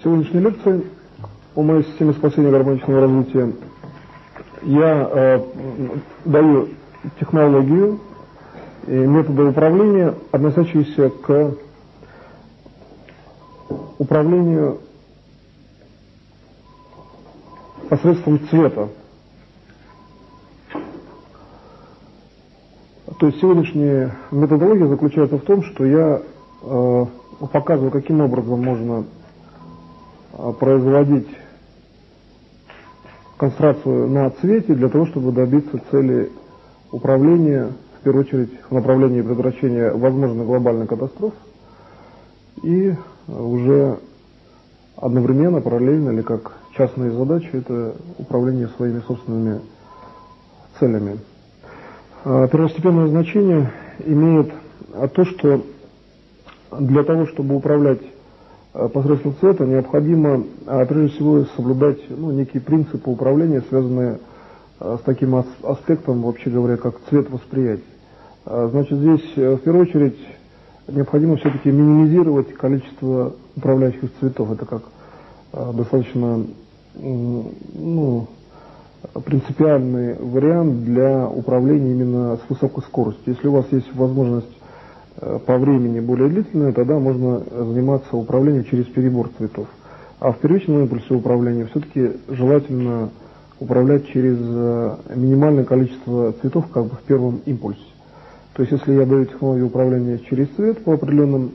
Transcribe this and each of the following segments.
сегодняшней лекции о моей системе спасения гармоничного развития я даю технологию и методы управления, относящиеся к управлению посредством цвета. То есть сегодняшняя методология заключается в том, что я показываю, каким образом можно производить концентрацию на цвете для того, чтобы добиться цели управления, в первую очередь в направлении предотвращения возможной глобальной катастрофы, и уже одновременно, параллельно или как частные задачи, это управление своими собственными целями. Первостепенное значение имеет то, что для того, чтобы управлять посредством цвета, необходимо прежде всего соблюдать некие принципы управления, связанные с таким аспектом, вообще говоря, как цвет восприятия. Значит, здесь в первую очередь необходимо все-таки минимизировать количество управляющих цветов. Это как достаточно принципиальный вариант для управления именно с высокой скоростью. Если у вас есть возможность по времени более длительная, тогда можно заниматься управлением через перебор цветов. А в первичном импульсе управления все-таки желательно управлять через минимальное количество цветов как бы в первом импульсе. То есть если я даю технологию управления через цвет по определенным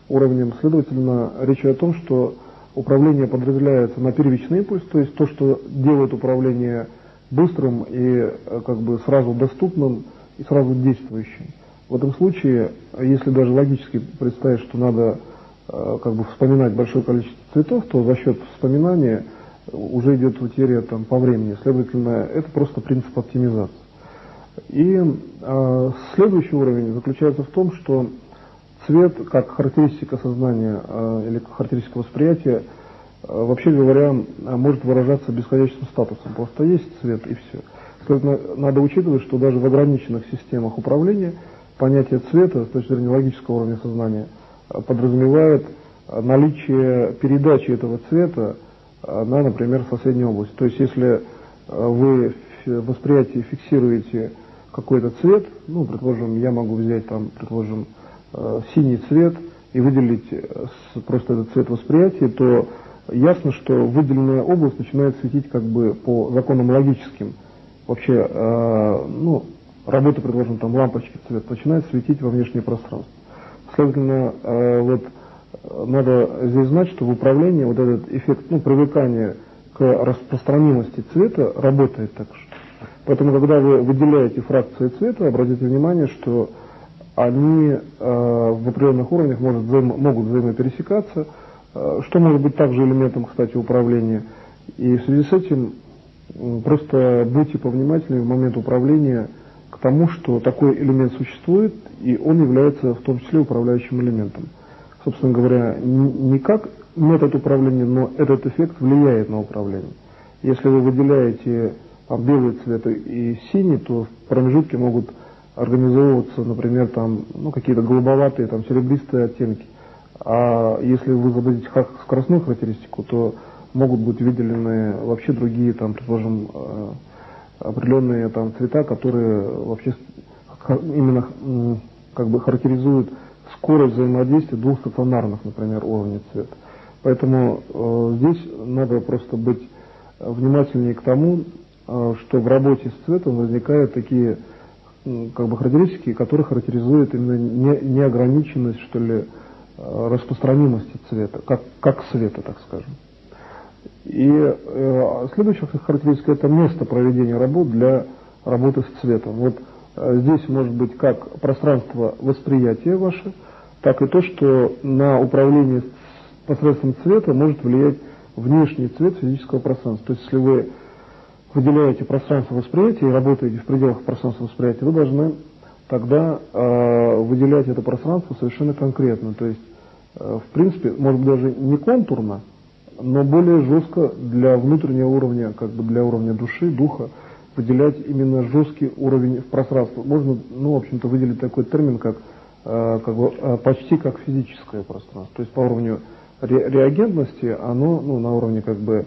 уровням, следовательно, речь идет о том, что управление подразделяется на первичный импульс, то есть то, что делает управление быстрым и как бы сразу доступным и сразу действующим. В этом случае, если даже логически представить, что надо как бы вспоминать большое количество цветов, то за счет вспоминания уже идет утеря по времени. Следовательно, это просто принцип оптимизации. И следующий уровень заключается в том, что цвет, как характеристика сознания или как характеристика восприятия, вообще говоря, может выражаться бесходящим статусом. Просто есть цвет и все. Следовательно, надо учитывать, что даже в ограниченных системах управления понятие цвета с точки зрения логического уровня сознания подразумевает наличие передачи этого цвета на, например, соседнюю область. То есть, если вы в восприятии фиксируете какой-то цвет, предположим, я могу взять предположим, синий цвет и выделить просто этот цвет восприятия, то ясно, что выделенная область начинает светить как бы по законам логическим. Вообще, работа, предположим, лампочки цвет начинает светить во внешнее пространство. Следовательно, надо здесь знать, что в управлении этот эффект привыкания к распространимости цвета работает так же. Поэтому, когда вы выделяете фракции цвета, обратите внимание, что они в определенных уровнях могут взаимопересекаться, что может быть также элементом, кстати, управления. И в связи с этим просто будьте повнимательнее в момент управления к тому, что такой элемент существует, и он является в том числе управляющим элементом. Собственно говоря, не как метод управления, но этот эффект влияет на управление. Если вы выделяете белый цвет и синий, то в промежутке могут организовываться, например, какие-то голубоватые, серебристые оттенки. А если вы зададите скоростную характеристику, то могут быть выделены вообще другие, предположим, определенные цвета, которые вообще именно как бы характеризуют скорость взаимодействия двух стационарных, например, уровней цвета. Поэтому здесь надо просто быть внимательнее к тому, что в работе с цветом возникают такие как бы характеристики, которые характеризуют именно неограниченность, что ли, распространимости цвета, как света, так скажем. И следующая характеристика — это место проведения работ для работы с цветом. Здесь может быть как пространство восприятия ваше, так и то, что на управление посредством цвета может влиять внешний цвет физического пространства. То есть, если вы выделяете пространство восприятия и работаете в пределах пространства восприятия, вы должны тогда выделять это пространство совершенно конкретно. То есть, в принципе, может быть, даже не контурно, но более жестко для внутреннего уровня, как бы для уровня души, духа, выделять именно жесткий уровень в пространстве. Можно, в общем-то, выделить такой термин, как почти как физическое пространство. То есть по уровню реагентности, оно на уровне как бы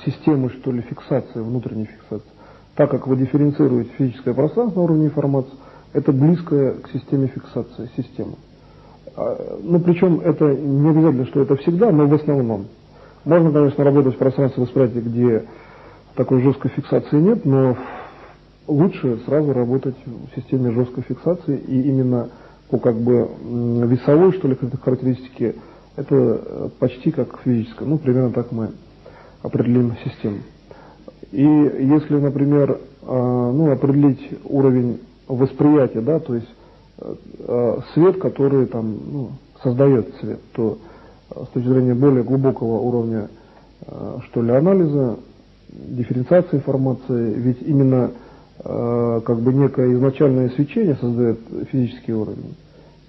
системы, что ли, фиксации, внутренней фиксации. Так как вы дифференцируете физическое пространство на уровне информации, это близко к системе фиксации, системы. Причем это не обязательно, что это всегда, но в основном. Можно, конечно, работать в пространстве восприятия, где такой жесткой фиксации нет, но лучше сразу работать в системе жесткой фиксации, и именно по как бы весовой, что ли, характеристике, это почти как физическое. Примерно так мы определим систему. И если, например, определить уровень восприятия, да, то есть свет, который там, создает свет, то с точки зрения более глубокого уровня, что ли, анализа, дифференциации информации, ведь именно как бы некое изначальное свечение создает физический уровень.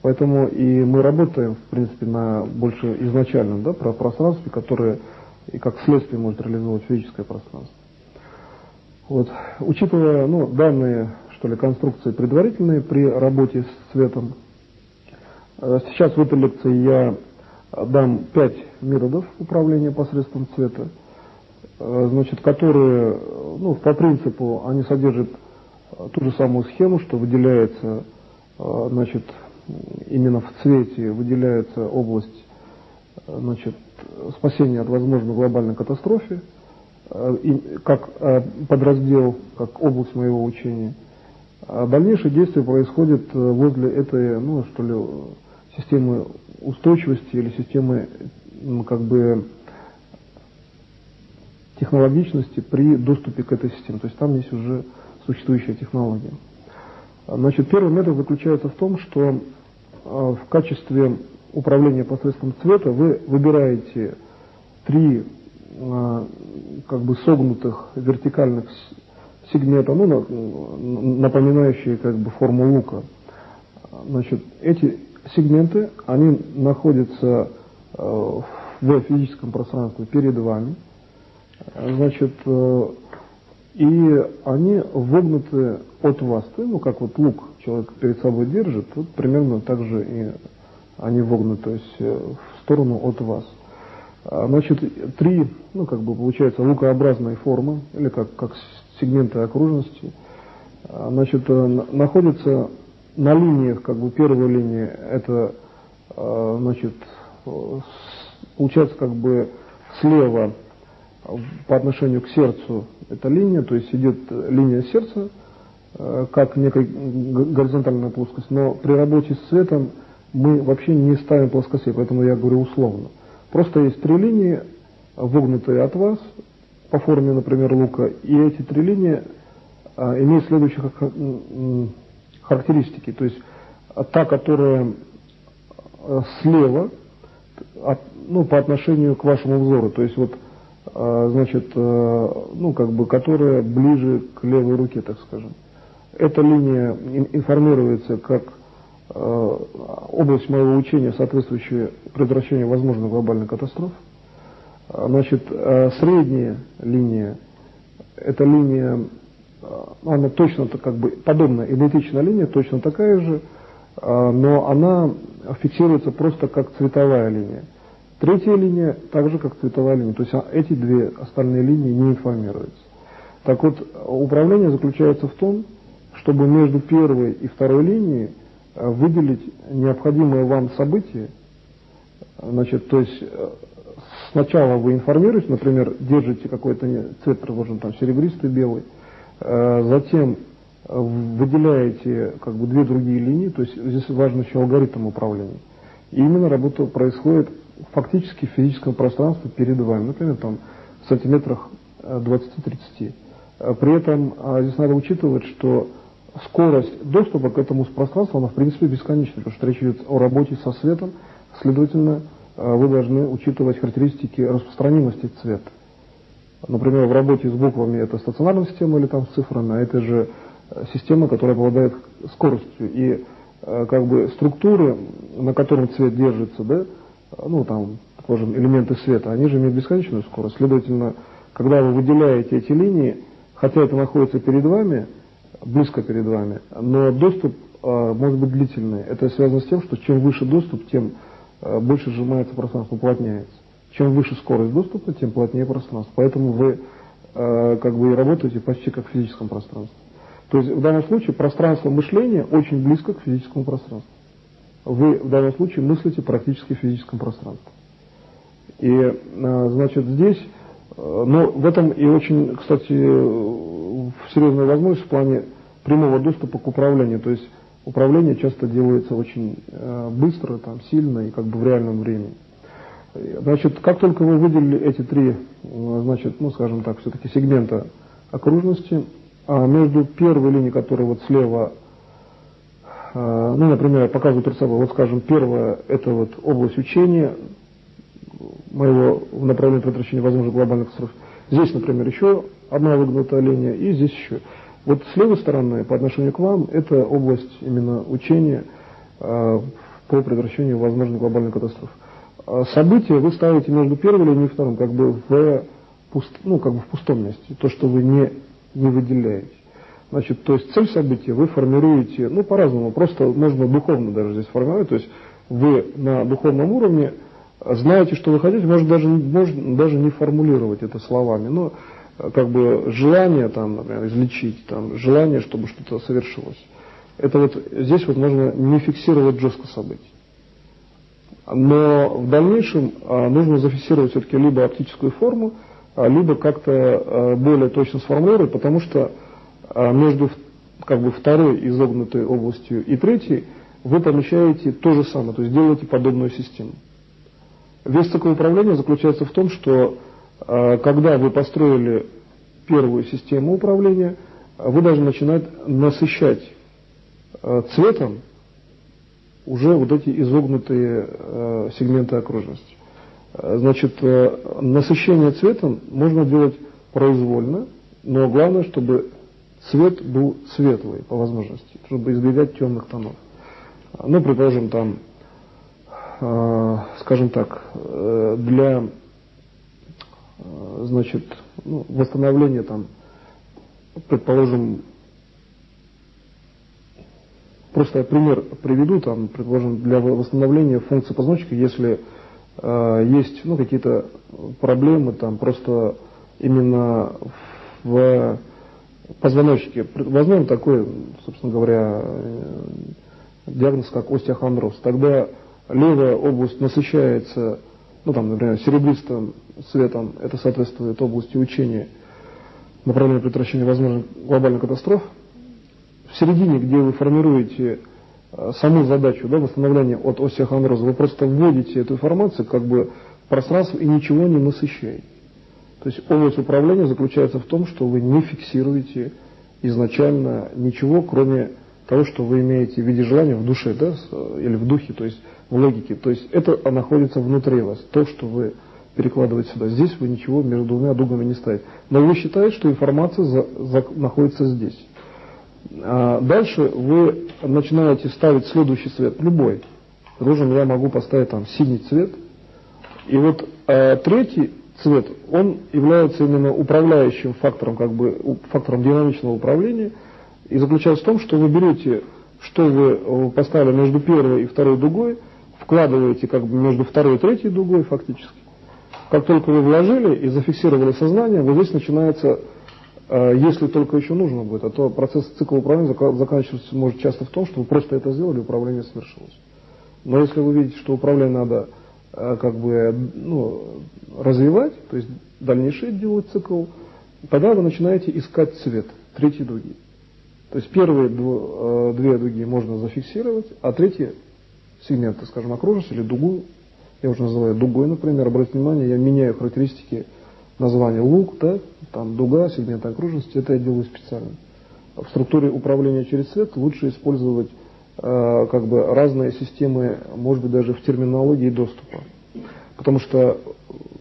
Поэтому и мы работаем, в принципе, на больше изначальном, да, пространстве, которое и как следствие может реализовывать физическое пространство. Вот. Учитывая данные, что ли, конструкции предварительные при работе с цветом, сейчас в этой лекции я дам 5 методов управления посредством цвета, которые, по принципу, они содержат ту же самую схему, что выделяется, именно в цвете выделяется область, спасения от возможной глобальной катастрофы, как подраздел, как область моего учения. А дальнейшее действие происходит возле этой, системы устойчивости или системы, технологичности при доступе к этой системе. То есть там есть уже существующая технология. Первый метод заключается в том, что в качестве управления посредством цвета вы выбираете 3 согнутых вертикальных сегмента, напоминающие форму лука. Эти сегменты, они находятся в физическом пространстве перед вами, и они вогнуты от вас, как лук человек перед собой держит, вот примерно так же и они вогнуты, то есть в сторону от вас. 3, получается, лукообразные формы, или как сегменты окружности, находятся на линиях, первая линия, это, получается, слева по отношению к сердцу эта линия, то есть идет линия сердца, как некая горизонтальная плоскость, но при работе с цветом мы вообще не ставим плоскостей, поэтому я говорю условно. Просто есть 3 линии, вогнутые от вас, по форме, например, лука, и эти 3 линии имеют следующие характеристики. То есть та, которая слева, по отношению к вашему взору, то есть которая ближе к левой руке, так скажем. Эта линия информируется как область моего учения, соответствующая предотвращению возможной глобальной катастрофы. Средняя линия, эта линия, она точно подобная, идентичная линия, точно такая же, но она фиксируется просто как цветовая линия. Третья линия также как цветовая линия, то есть эти 2 остальные линии не информируются. Так вот, управление заключается в том, чтобы между первой и второй линией выделить необходимое вам событие. То есть сначала вы информируете, например, держите какой-то цвет, предложен там серебристый, белый, затем выделяете 2 другие линии, то есть здесь важен еще алгоритм управления. И именно работа происходит фактически в физическом пространстве перед вами, например, там в сантиметрах 20-30. При этом здесь надо учитывать, что скорость доступа к этому пространству, она в принципе бесконечна, потому что речь идет о работе со светом, следовательно, вы должны учитывать характеристики распространимости цвета. Например, в работе с буквами это стационарная система или там с цифрами, а это же система, которая обладает скоростью. И структуры, на которых цвет держится, да, предположим, элементы света, они же имеют бесконечную скорость. Следовательно, когда вы выделяете эти линии, хотя это находится перед вами, близко перед вами, но доступ может быть длительный. Это связано с тем, что чем выше доступ, тем больше сжимается пространство, уплотняется. Чем выше скорость доступа, тем плотнее пространство. Поэтому вы как бы и работаете почти как в физическом пространстве. То есть в данном случае пространство мышления очень близко к физическому пространству. Вы в данном случае мыслите практически в физическом пространстве. И, значит, здесь, но в этом и очень, кстати, серьезная возможность в плане прямого доступа к управлению. То есть управление часто делается очень быстро, там, сильно и как бы в реальном времени. Значит, как только вы выделили эти три, значит, ну, скажем так, все-таки сегмента окружности, между первой линией, которая вот слева, ну, например, я показываю перед собой, вот, скажем, первая – это вот область учения моего в направлении предотвращения возможных глобальных катастроф. Здесь, например, еще одна выгнутая линия, и здесь еще. Вот с левой стороны, по отношению к вам, это область именно учения по предотвращению возможных глобальных катастроф. События вы ставите между первой линией и второй, как бы в пустом месте, то, что вы не выделяете. Значит, то есть цель события вы формируете, ну, по-разному, просто можно духовно даже здесь формировать, то есть вы на духовном уровне знаете, что вы хотите, может даже не формулировать это словами, но как бы желание, там, например, излечить, там, желание, чтобы что-то совершилось. Это вот здесь вот можно не фиксировать жестко события. Но в дальнейшем нужно зафиксировать все-таки либо оптическую форму, либо как-то более точно сформулировать, потому что между как бы второй изогнутой областью и третьей вы помещаете то же самое, то есть делаете подобную систему. Весь цикл управления заключается в том, что когда вы построили первую систему управления, вы должны начинать насыщать цветом уже вот эти изогнутые сегменты окружности. Значит, насыщение цветом можно делать произвольно, но главное, чтобы цвет был светлый по возможности, чтобы избегать темных тонов. Ну, предположим, там, скажем так, для, значит, ну, восстановления, там, предположим, просто я пример приведу, там, предположим, для восстановления функции позвоночника, если есть, ну, какие-то проблемы, там, просто именно в позвоночнике, возьмем такой, собственно говоря, диагноз, как остеохондроз, тогда левая область насыщается, ну, там, например, серебристым цветом, это соответствует области учения, направления предотвращения возможных глобальных катастроф. В середине, где вы формируете саму задачу, да, восстановления от остеохондроза, вы просто вводите эту информацию как бы в пространство и ничего не насыщаете. То есть область управления заключается в том, что вы не фиксируете изначально ничего, кроме того, что вы имеете в виде желания в душе, да, или в духе, то есть в логике. То есть это находится внутри вас, то, что вы перекладываете сюда. Здесь вы ничего между двумя дугами не ставите. Но вы считаете, что информация находится здесь. Дальше вы начинаете ставить следующий цвет, любой. Допустим, я могу поставить там синий цвет. И вот третий цвет, он является именно управляющим фактором, как бы фактором динамичного управления. И заключается в том, что вы берете, что вы поставили между первой и второй дугой, вкладываете как бы между второй и третьей дугой фактически. Как только вы вложили и зафиксировали сознание, вот здесь начинается, если только еще нужно будет, а то процесс цикла управления заканчивается может часто в том, что вы просто это сделали, управление совершилось. Но если вы видите, что управление надо как бы, ну, развивать, то есть дальнейший делать цикл, тогда вы начинаете искать цвет третьей дуги. То есть первые две дуги можно зафиксировать, а третий сегмент, скажем, окружность или дугу, я уже называю дугой, например, обратите внимание, я меняю характеристики названия лук, да, там дуга, сегмент окружности, это я делаю специально. В структуре управления через цвет лучше использовать как бы разные системы, может быть, даже в терминологии доступа. Потому что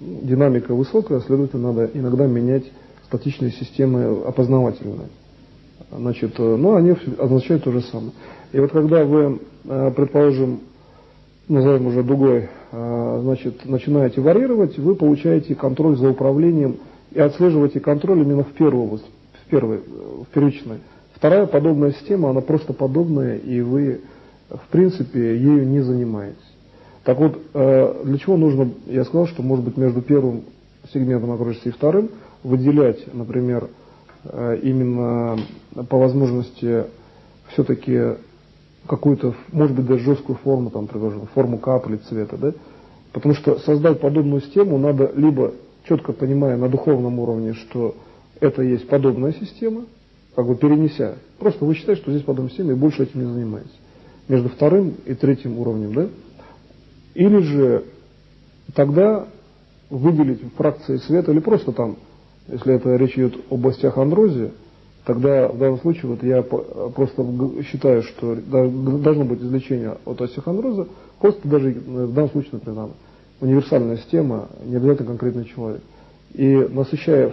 динамика высокая, следовательно, надо иногда менять статичные системы опознавательные. Значит, но они означают то же самое. И вот когда вы, предположим, назовем уже дугой, значит, начинаете варьировать, вы получаете контроль за управлением и отслеживаете контроль именно в первую область, в первичной. Вторая подобная система, она просто подобная, и вы, в принципе, ею не занимаетесь. Так вот, для чего нужно, я сказал, что может быть между первым сегментом окружности и вторым выделять, например, именно по возможности все-таки какую-то, может быть, даже жесткую форму, там, предложим, форму капли цвета, да? Потому что создать подобную систему надо либо четко понимая на духовном уровне, что это есть подобная система, как бы перенеся, просто вы считаете, что здесь подобная система и больше этим не занимаетесь. Между вторым и третьим уровнем, да? Или же тогда выделить фракции света, или просто там, если это речь идет об остеохондрозии, тогда в данном случае вот я просто считаю, что должно быть излечение от остеохондроза, просто даже в данном случае, например, там, универсальная система, не обязательно конкретный человек. И насыщая,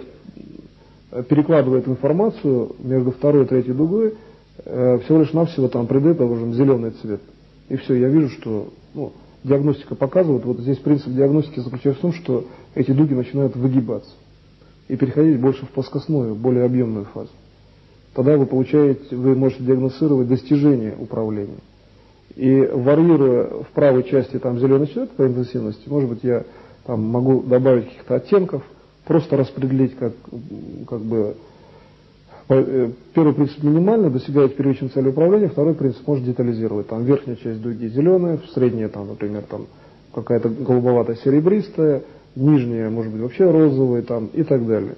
перекладывая эту информацию между второй и третьей дугой, всего лишь навсего там придает, положим, зеленый цвет. И все, я вижу, что диагностика показывает, вот здесь принцип диагностики заключается в том, что эти дуги начинают выгибаться и переходить больше в плоскостную, более объемную фазу. Тогда вы можете диагностировать достижение управления. И варьируя в правой части там зеленый цвет по интенсивности, может быть, я там могу добавить каких-то оттенков, просто распределить как бы первый принцип минимально, достигает первичной цели управления, второй принцип может детализировать. Там верхняя часть дуги зеленая, средняя там, например, там какая-то голубовато-серебристая, нижняя, может быть, вообще розовая там, и так далее.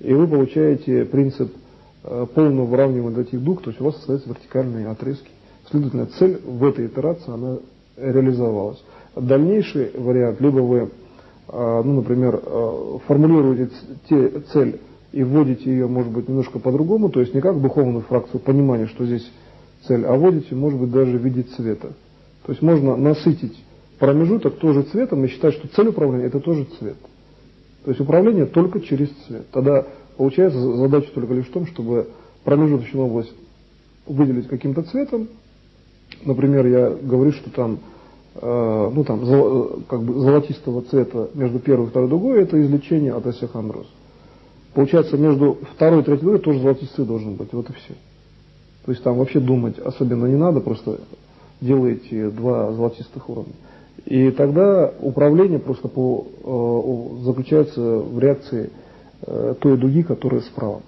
И вы получаете принцип полного выравнивания этих дуг, то есть у вас остаются вертикальные отрезки. Следовательно, цель в этой итерации она реализовалась. Дальнейший вариант, либо вы, например, формулируете цель и вводите ее, может быть, немножко по-другому, то есть не как духовную фракцию понимания, что здесь цель, а вводите, может быть, даже в виде цвета. То есть можно насытить промежуток тоже цветом и считать, что цель управления – это тоже цвет. То есть управление только через цвет. Тогда получается задача только лишь в том, чтобы промежуточную область выделить каким-то цветом. Например, я говорю, что там, как бы золотистого цвета между первой и второй дугой – это излечение от остеохондроза. Получается, между второй и третьей дугой тоже золотистый цвет должен быть, вот и все. То есть там вообще думать особенно не надо, просто делаете два золотистых уровня. И тогда управление просто заключается в реакции той дуги, которая справа.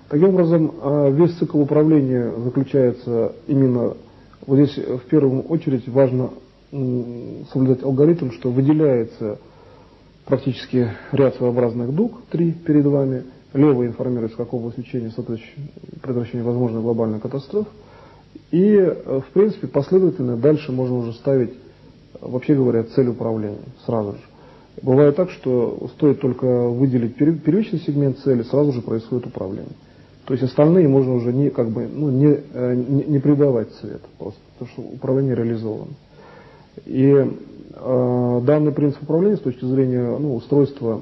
Таким образом, весь цикл управления заключается именно, вот здесь в первую очередь важно соблюдать алгоритм, что выделяется практически ряд своеобразных дуг, 3 перед вами, левый информирует, с какого свечения предотвращение возможной глобальной катастрофы, и, в принципе, последовательно дальше можно уже ставить, вообще говоря, цель управления сразу же. Бывает так, что стоит только выделить первичный сегмент цели, сразу же происходит управление. То есть остальные можно уже не придавать цвет, просто потому что управление реализовано. И данный принцип управления с точки зрения устройства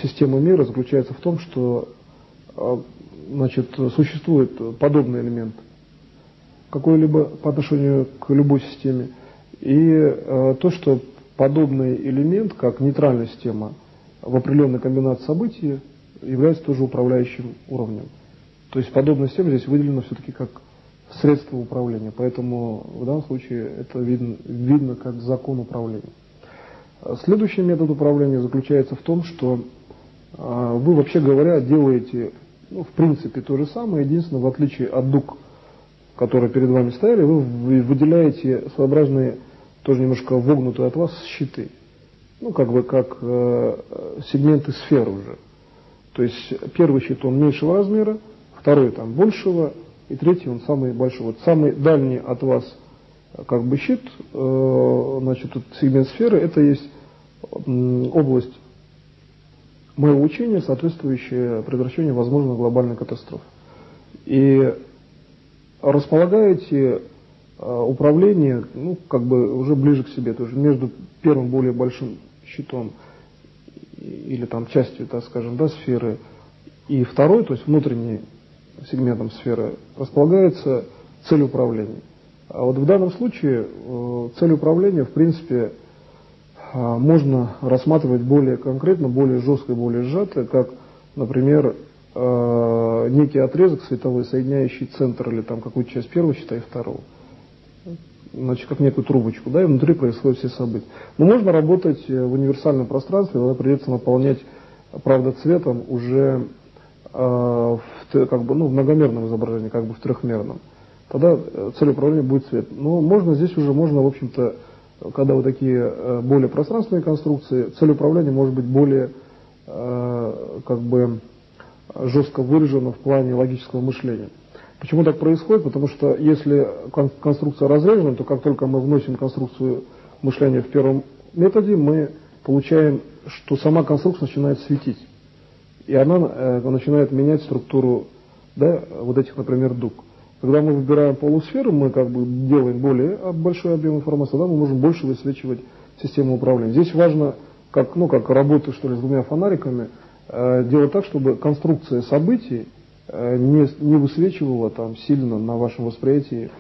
системы мира заключается в том, что существует подобный элемент какой-либо по отношению к любой системе, и то, что подобный элемент, как нейтральная система в определенной комбинации событий, является тоже управляющим уровнем. То есть подобная система здесь выделена все-таки как средство управления, поэтому в данном случае это видно как закон управления. Следующий метод управления заключается в том, что вы, вообще говоря, делаете, в принципе, то же самое, единственное, в отличие от дуг, которые перед вами стояли, вы выделяете своеобразные, тоже немножко вогнутые от вас щиты, как сегменты сфер уже. То есть первый щит, он меньшего размера, второй там большего, и третий, он самый большой. Вот самый дальний от вас щит, сегмент сферы, это есть область моего учения, соответствующая предотвращению возможной глобальной катастрофы. И располагаете управление, уже ближе к себе, то есть между первым более большим щитом или там частью, так скажем, сферы, и второй, то есть внутренним сегментом сферы, располагается цель управления. А вот в данном случае цель управления, в принципе, можно рассматривать более конкретно, более жестко и более сжато, как, например, некий отрезок световой, соединяющий центр или там какую-то часть первого щита и второго. значит, как некую трубочку, да, и внутри происходят все события. Но можно работать в универсальном пространстве, тогда придется наполнять, правда, цветом уже в многомерном изображении, как бы в трехмерном. Тогда цель управления будет цвет. Но здесь уже можно, в общем-то, когда вот такие более пространственные конструкции, цель управления может быть более жестко выражена в плане логического мышления. Почему так происходит? Потому что если конструкция разрежена, то как только мы вносим конструкцию мышления в первом методе, мы получаем, что сама конструкция начинает светить. И она начинает менять структуру, да, вот этих, например, дуг. Когда мы выбираем полусферу, мы делаем более большой объем информации, тогда мы можем больше высвечивать систему управления. Здесь важно, как работать, что ли, с двумя фонариками, делать так, чтобы конструкция событий не высвечивала там сильно на вашем восприятии,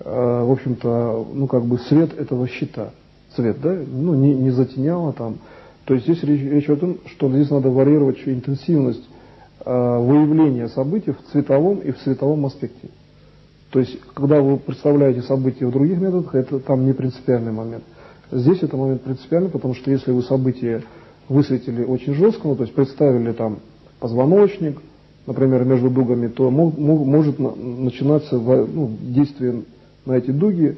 в общем-то, свет этого щита. Цвет, да, не затеняла там. То есть здесь речь о том, что здесь надо варьировать еще интенсивность выявления событий в цветовом и в световом аспекте. То есть, когда вы представляете события в других методах, это там не принципиальный момент. Здесь это момент принципиальный, потому что если вы события высветили очень жестко, то есть представили там позвоночник, например, между дугами, то может начинаться действие на эти дуги,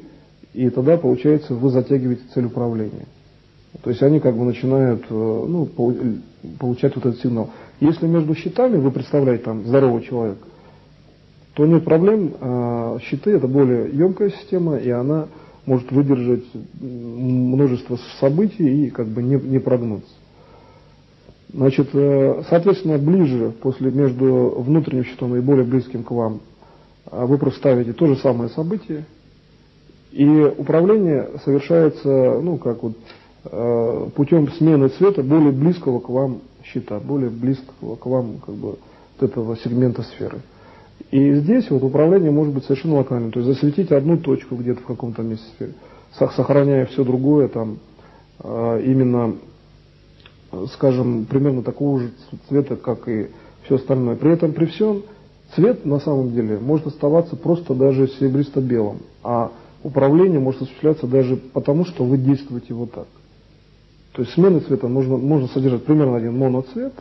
и тогда, получается, вы затягиваете цель управления. То есть они начинают получать вот этот сигнал. Если между щитами вы представляете там здорового человека, то нет проблем. Щиты — это более емкая система, и она может выдержать множество событий и не прогнуться. Значит, соответственно, ближе, между внутренним щитом и более близким к вам, вы просто ставите то же самое событие, и управление совершается, путем смены цвета более близкого к вам щита, более близкого к вам вот этого сегмента сферы. И здесь управление может быть совершенно локальным, то есть засветить одну точку где-то в каком-то месте сферы, сохраняя все другое там именно, скажем, примерно такого же цвета, как и все остальное. При этом, при всем, цвет на самом деле может оставаться просто даже серебристо-белым, а управление может осуществляться даже потому, что вы действуете вот так. То есть смены цвета можно содержать примерно один моноцвет,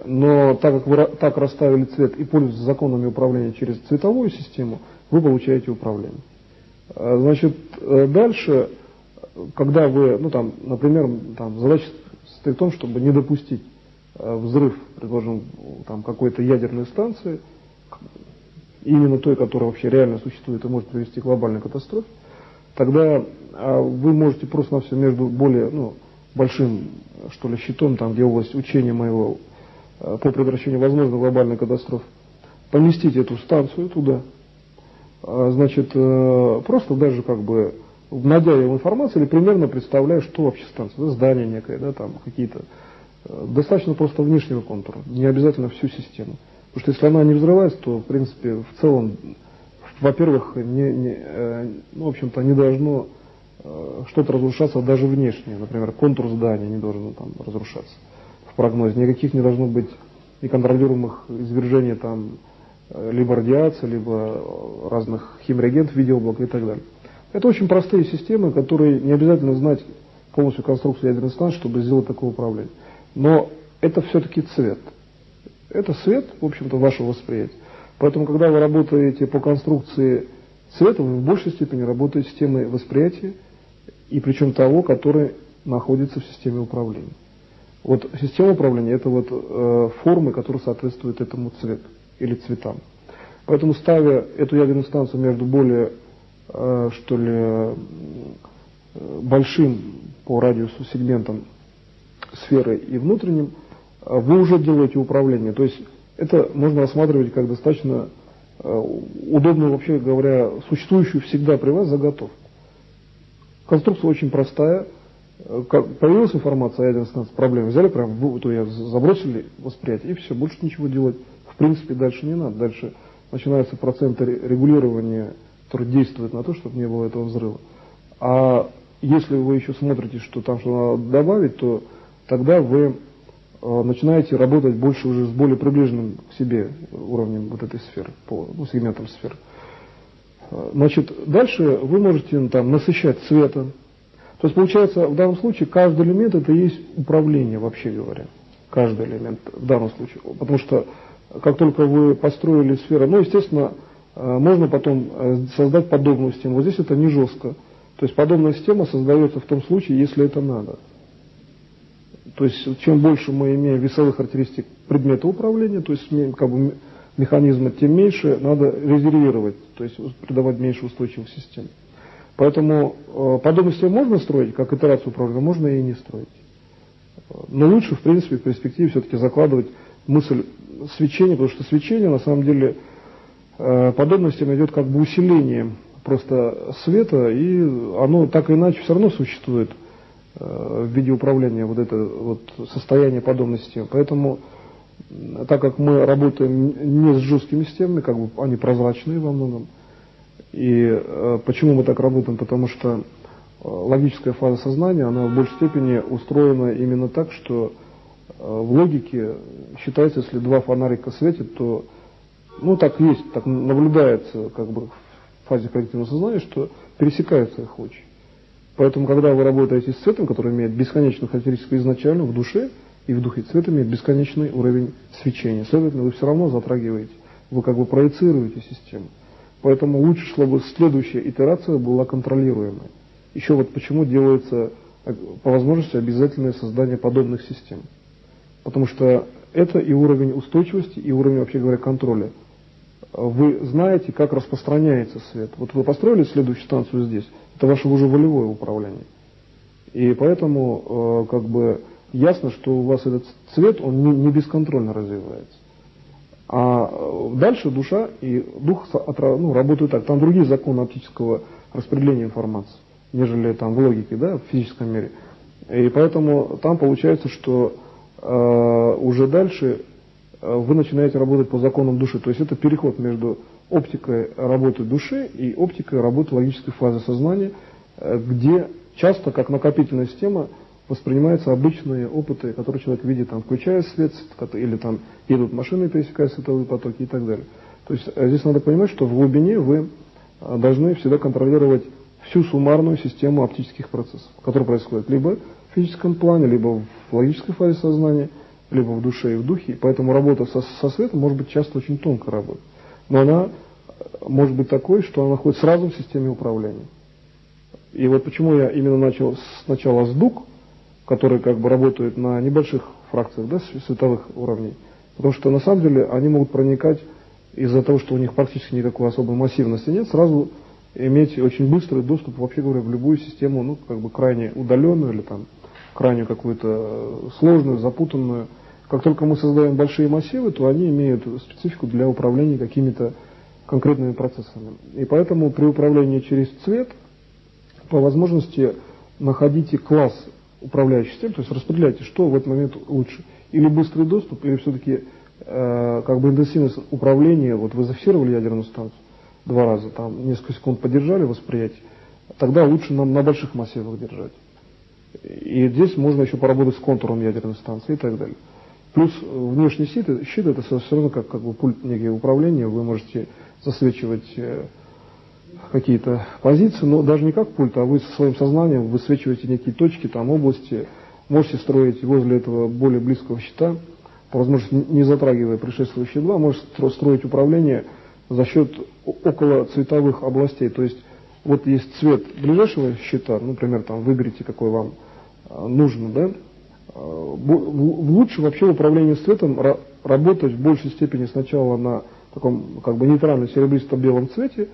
но так как вы так расставили цвет и пользуетесь законами управления через цветовую систему, вы получаете управление. Значит, дальше, когда вы, например, задача состоит в том, чтобы не допустить взрыв, предположим, какой-то ядерной станции, именно той, которая вообще реально существует и может привести к глобальной катастрофе, тогда вы можете просто-навсего между более большим, что ли, щитом, где область учения моего по прекращению возможной глобальной катастрофы, поместить эту станцию туда. Значит, просто даже вводя его информацию или примерно представляя, что вообще станция, здание некое, какие-то, достаточно просто внешнего контура, не обязательно всю систему. Потому что если она не взрывается, то, в принципе, в целом, во-первых, в общем-то, не должно что-то разрушаться даже внешне. Например, контур здания не должен разрушаться в прогнозе. Никаких не должно быть неконтролируемых извержений либо радиации, либо разных химреагентов в виде облака и так далее. Это очень простые системы, которые не обязательно знать полностью конструкцию ядерной станции, чтобы сделать такое управление. Но это все-таки цвет. Это свет, в общем-то, вашего восприятия. Поэтому, когда вы работаете по конструкции цвета, вы в большей степени работаете с системой восприятия, и причем того, который находится в системе управления. Вот система управления — это формы, которые соответствуют этому цвету или цветам. Поэтому, ставя эту ядерную станцию между более, большим по радиусу сегментом сферы и внутренним, вы уже делаете управление. То есть это можно рассматривать как достаточно удобную, вообще говоря, существующую всегда при вас заготовку. Конструкция очень простая. Появилась информация о ядерной станции, проблемы взяли, забросили восприятие, и все, больше ничего делать в принципе дальше не надо. Дальше начинаются проценты регулирования, которые действуют на то, чтобы не было этого взрыва. А если вы еще смотрите, что там что надо добавить, то тогда вы начинаете работать больше уже с более приближенным к себе уровнем вот этой сферы, по сегментам сферы. Значит, дальше вы можете там насыщать цветом. То есть получается, в данном случае каждый элемент это и есть управление, вообще говоря. Каждый элемент в данном случае. Потому что как только вы построили сферу, ну, естественно, можно потом создать подобную систему. Вот здесь это не жестко. То есть подобная система создается в том случае, если это надо. То есть чем больше мы имеем весовых характеристик предмета управления, то есть как бы механизма, тем меньше надо резервировать, то есть придавать меньше устойчивых систем. Поэтому подобную систему можно строить, как итерацию управления, можно и не строить. Но лучше, в принципе, в перспективе все-таки закладывать мысль свечения, потому что свечение, на самом деле, подобная система идет как бы усилением просто света, и оно так или иначе все равно существует в виде управления вот это вот состояние подобной системы. Поэтому, так как мы работаем не с жесткими системами, как бы они прозрачные во многом, и почему мы так работаем? Потому что логическая фаза сознания, она в большей степени устроена именно так, что в логике считается, если два фонарика светят, то, ну так есть, так наблюдается как бы в фазе коллективного сознания, что пересекаются их лучи. Поэтому, когда вы работаете с цветом, который имеет бесконечную характеристику изначально в душе, и в духе цвет имеет бесконечный уровень свечения. Следовательно, вы все равно затрагиваете, вы как бы проецируете систему. Поэтому лучше, чтобы следующая итерация была контролируемой. Еще вот почему делается по возможности обязательное создание подобных систем. Потому что это и уровень устойчивости, и уровень, вообще говоря, контроля. Вы знаете, как распространяется свет. Вот вы построили следующую станцию здесь, это ваше уже волевое управление. И поэтому как бы ясно, что у вас этот цвет, он не бесконтрольно развивается. А дальше душа и дух работают так. Там другие законы оптического распределения информации, нежели там в логике, да, в физическом мире. И поэтому там получается, что уже дальше вы начинаете работать по законам души. То есть это переход между оптикой работы души и оптикой работы логической фазы сознания, где часто, как накопительная система, воспринимаются обычные опыты, которые человек видит, там, включая свет, или там едут машины, пересекая световые потоки и так далее. То есть здесь надо понимать, что в глубине вы должны всегда контролировать всю суммарную систему оптических процессов, которые происходят либо в физическом плане, либо в логической фазе сознания, либо в душе и в духе. Поэтому работа со светом может быть часто очень тонкой работой. Но она может быть такой, что она находится сразу в системе управления. И вот почему я именно начал сначала с дуг, которые как бы работают на небольших фракциях, да, световых уровней. Потому что на самом деле они могут проникать из-за того, что у них практически никакой особой массивности нет, сразу иметь очень быстрый доступ, вообще говоря, в любую систему, ну, как бы крайне удаленную или там крайне какую-то сложную, запутанную. Как только мы создаем большие массивы, то они имеют специфику для управления какими-то конкретными процессами. И поэтому при управлении через цвет, по возможности, находите класс управляющей системы, то есть распределяйте, что в этот момент лучше. Или быстрый доступ, или все-таки как бы интенсивность управления. Вот вы зафиксировали ядерную станцию 2 раза, там несколько секунд подержали восприятие, тогда лучше нам на больших массивах держать. И здесь можно еще поработать с контуром ядерной станции и так далее. Плюс внешний щит это все равно как бы пульт некое управления, вы можете засвечивать какие-то позиции, но даже не как пульт, а вы со своим сознанием высвечиваете некие точки, там области, можете строить возле этого более близкого щита, по возможности не затрагивая предшествующие два, можете строить управление за счет около цветовых областей. То есть вот есть цвет ближайшего щита, например, там выберите, какой вам нужно, да. Лучше вообще в управлении цветом работать в большей степени сначала на таком как бы нейтрально-серебристо-белом цвете,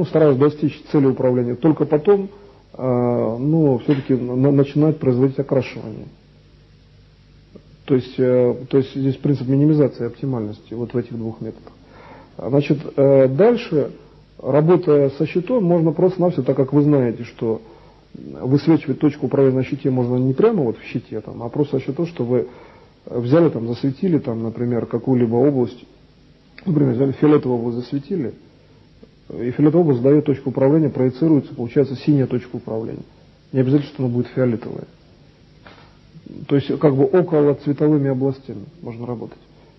стараясь достичь цели управления, только потом все-таки начинать производить окрашивание. То есть здесь принцип минимизации оптимальности вот в этих двух методах. Значит, дальше, работая со щитом, можно просто-навсего, так как вы знаете, что высвечивать точку управления на щите можно не прямо вот в щите, а просто за счет того, что вы взяли, там, засветили, там, например, какую-либо область, например, взяли фиолетовую область, засветили, и фиолетовая область дает точку управления, проецируется, получается синяя точка управления. Не обязательно, что она будет фиолетовая. То есть как бы около цветовыми областями можно работать.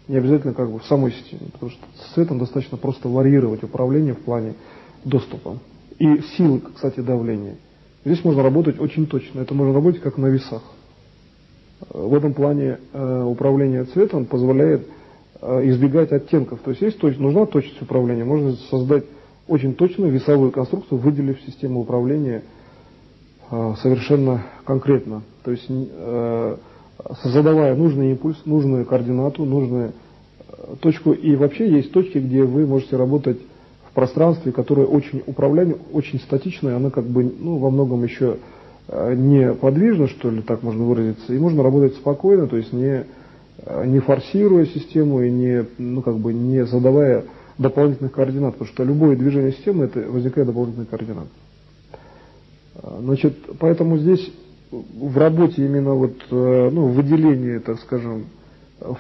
Не обязательно как бы в самой системе, потому что с цветом достаточно просто варьировать управление в плане доступа. И силы, кстати, давления. Здесь можно работать очень точно. Это можно работать как на весах. В этом плане управление цветом позволяет избегать оттенков. То есть нужна точность управления. Можно создать очень точную весовую конструкцию, выделив систему управления совершенно конкретно. То есть задавая нужный импульс, нужную координату, нужную точку. И вообще есть точки, где вы можете работать в пространстве, которое очень управляемое, очень статичное, оно как бы во многом еще не подвижно, что ли, так можно выразиться, и можно работать спокойно, то есть не форсируя систему и не задавая дополнительных координат, потому что любое движение системы, это возникает дополнительные координаты. Значит, поэтому здесь в работе именно в выделении, так скажем,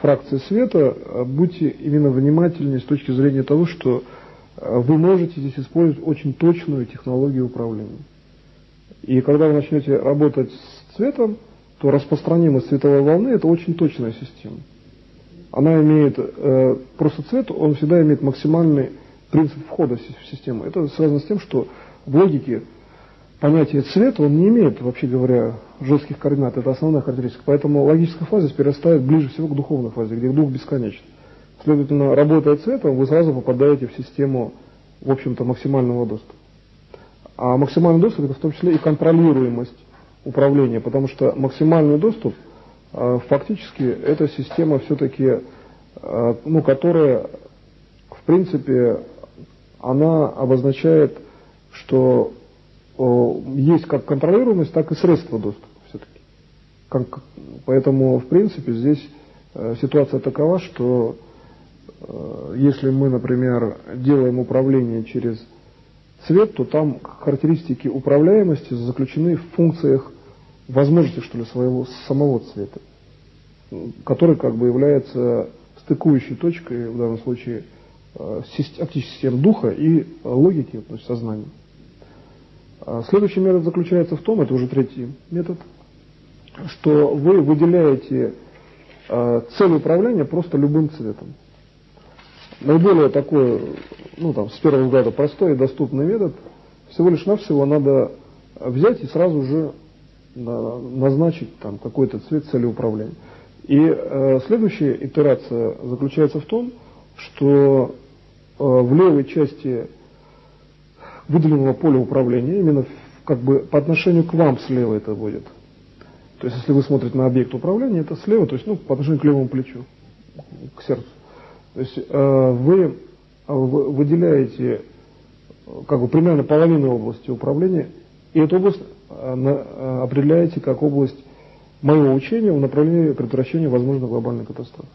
фракции света, будьте именно внимательнее с точки зрения того, что вы можете здесь использовать очень точную технологию управления. И когда вы начнете работать с цветом, то распространимость световой волны – это очень точная система. Она имеет, просто цвет, он всегда имеет максимальный принцип входа в систему. Это связано с тем, что в логике понятие цвета, он не имеет, вообще говоря, жестких координат. Это основная характеристика. Поэтому логическая фаза перерастает ближе всего к духовной фазе, где дух бесконечен. Следовательно, работая цветом, вы сразу попадаете в систему, в общем-то, максимального доступа. А максимальный доступ – это в том числе и контролируемость управления, потому что максимальный доступ фактически это система все-таки, которая, в принципе, она обозначает, что есть как контролируемость, так и средства доступа все-таки. Поэтому, в принципе, здесь ситуация такова, что если мы, например, делаем управление через цвет, то там характеристики управляемости заключены в функциях возможности, что ли, самого цвета, который как бы является стыкующей точкой, в данном случае, оптических систем духа и логики, то есть сознания. Следующий метод заключается в том, это уже третий метод, что вы выделяете цель управления просто любым цветом. Наиболее такой, с первого взгляда простой и доступный метод, всего лишь навсего надо взять и сразу же назначить какой-то цвет цели управления. И следующая итерация заключается в том, что в левой части выделенного поля управления, именно по отношению к вам слева это будет. То есть, если вы смотрите на объект управления, это слева, то есть по отношению к левому плечу, к сердцу. То есть вы выделяете примерно половину области управления, и эту область определяете как область моего учения в направлении предотвращения возможной глобальной катастрофы.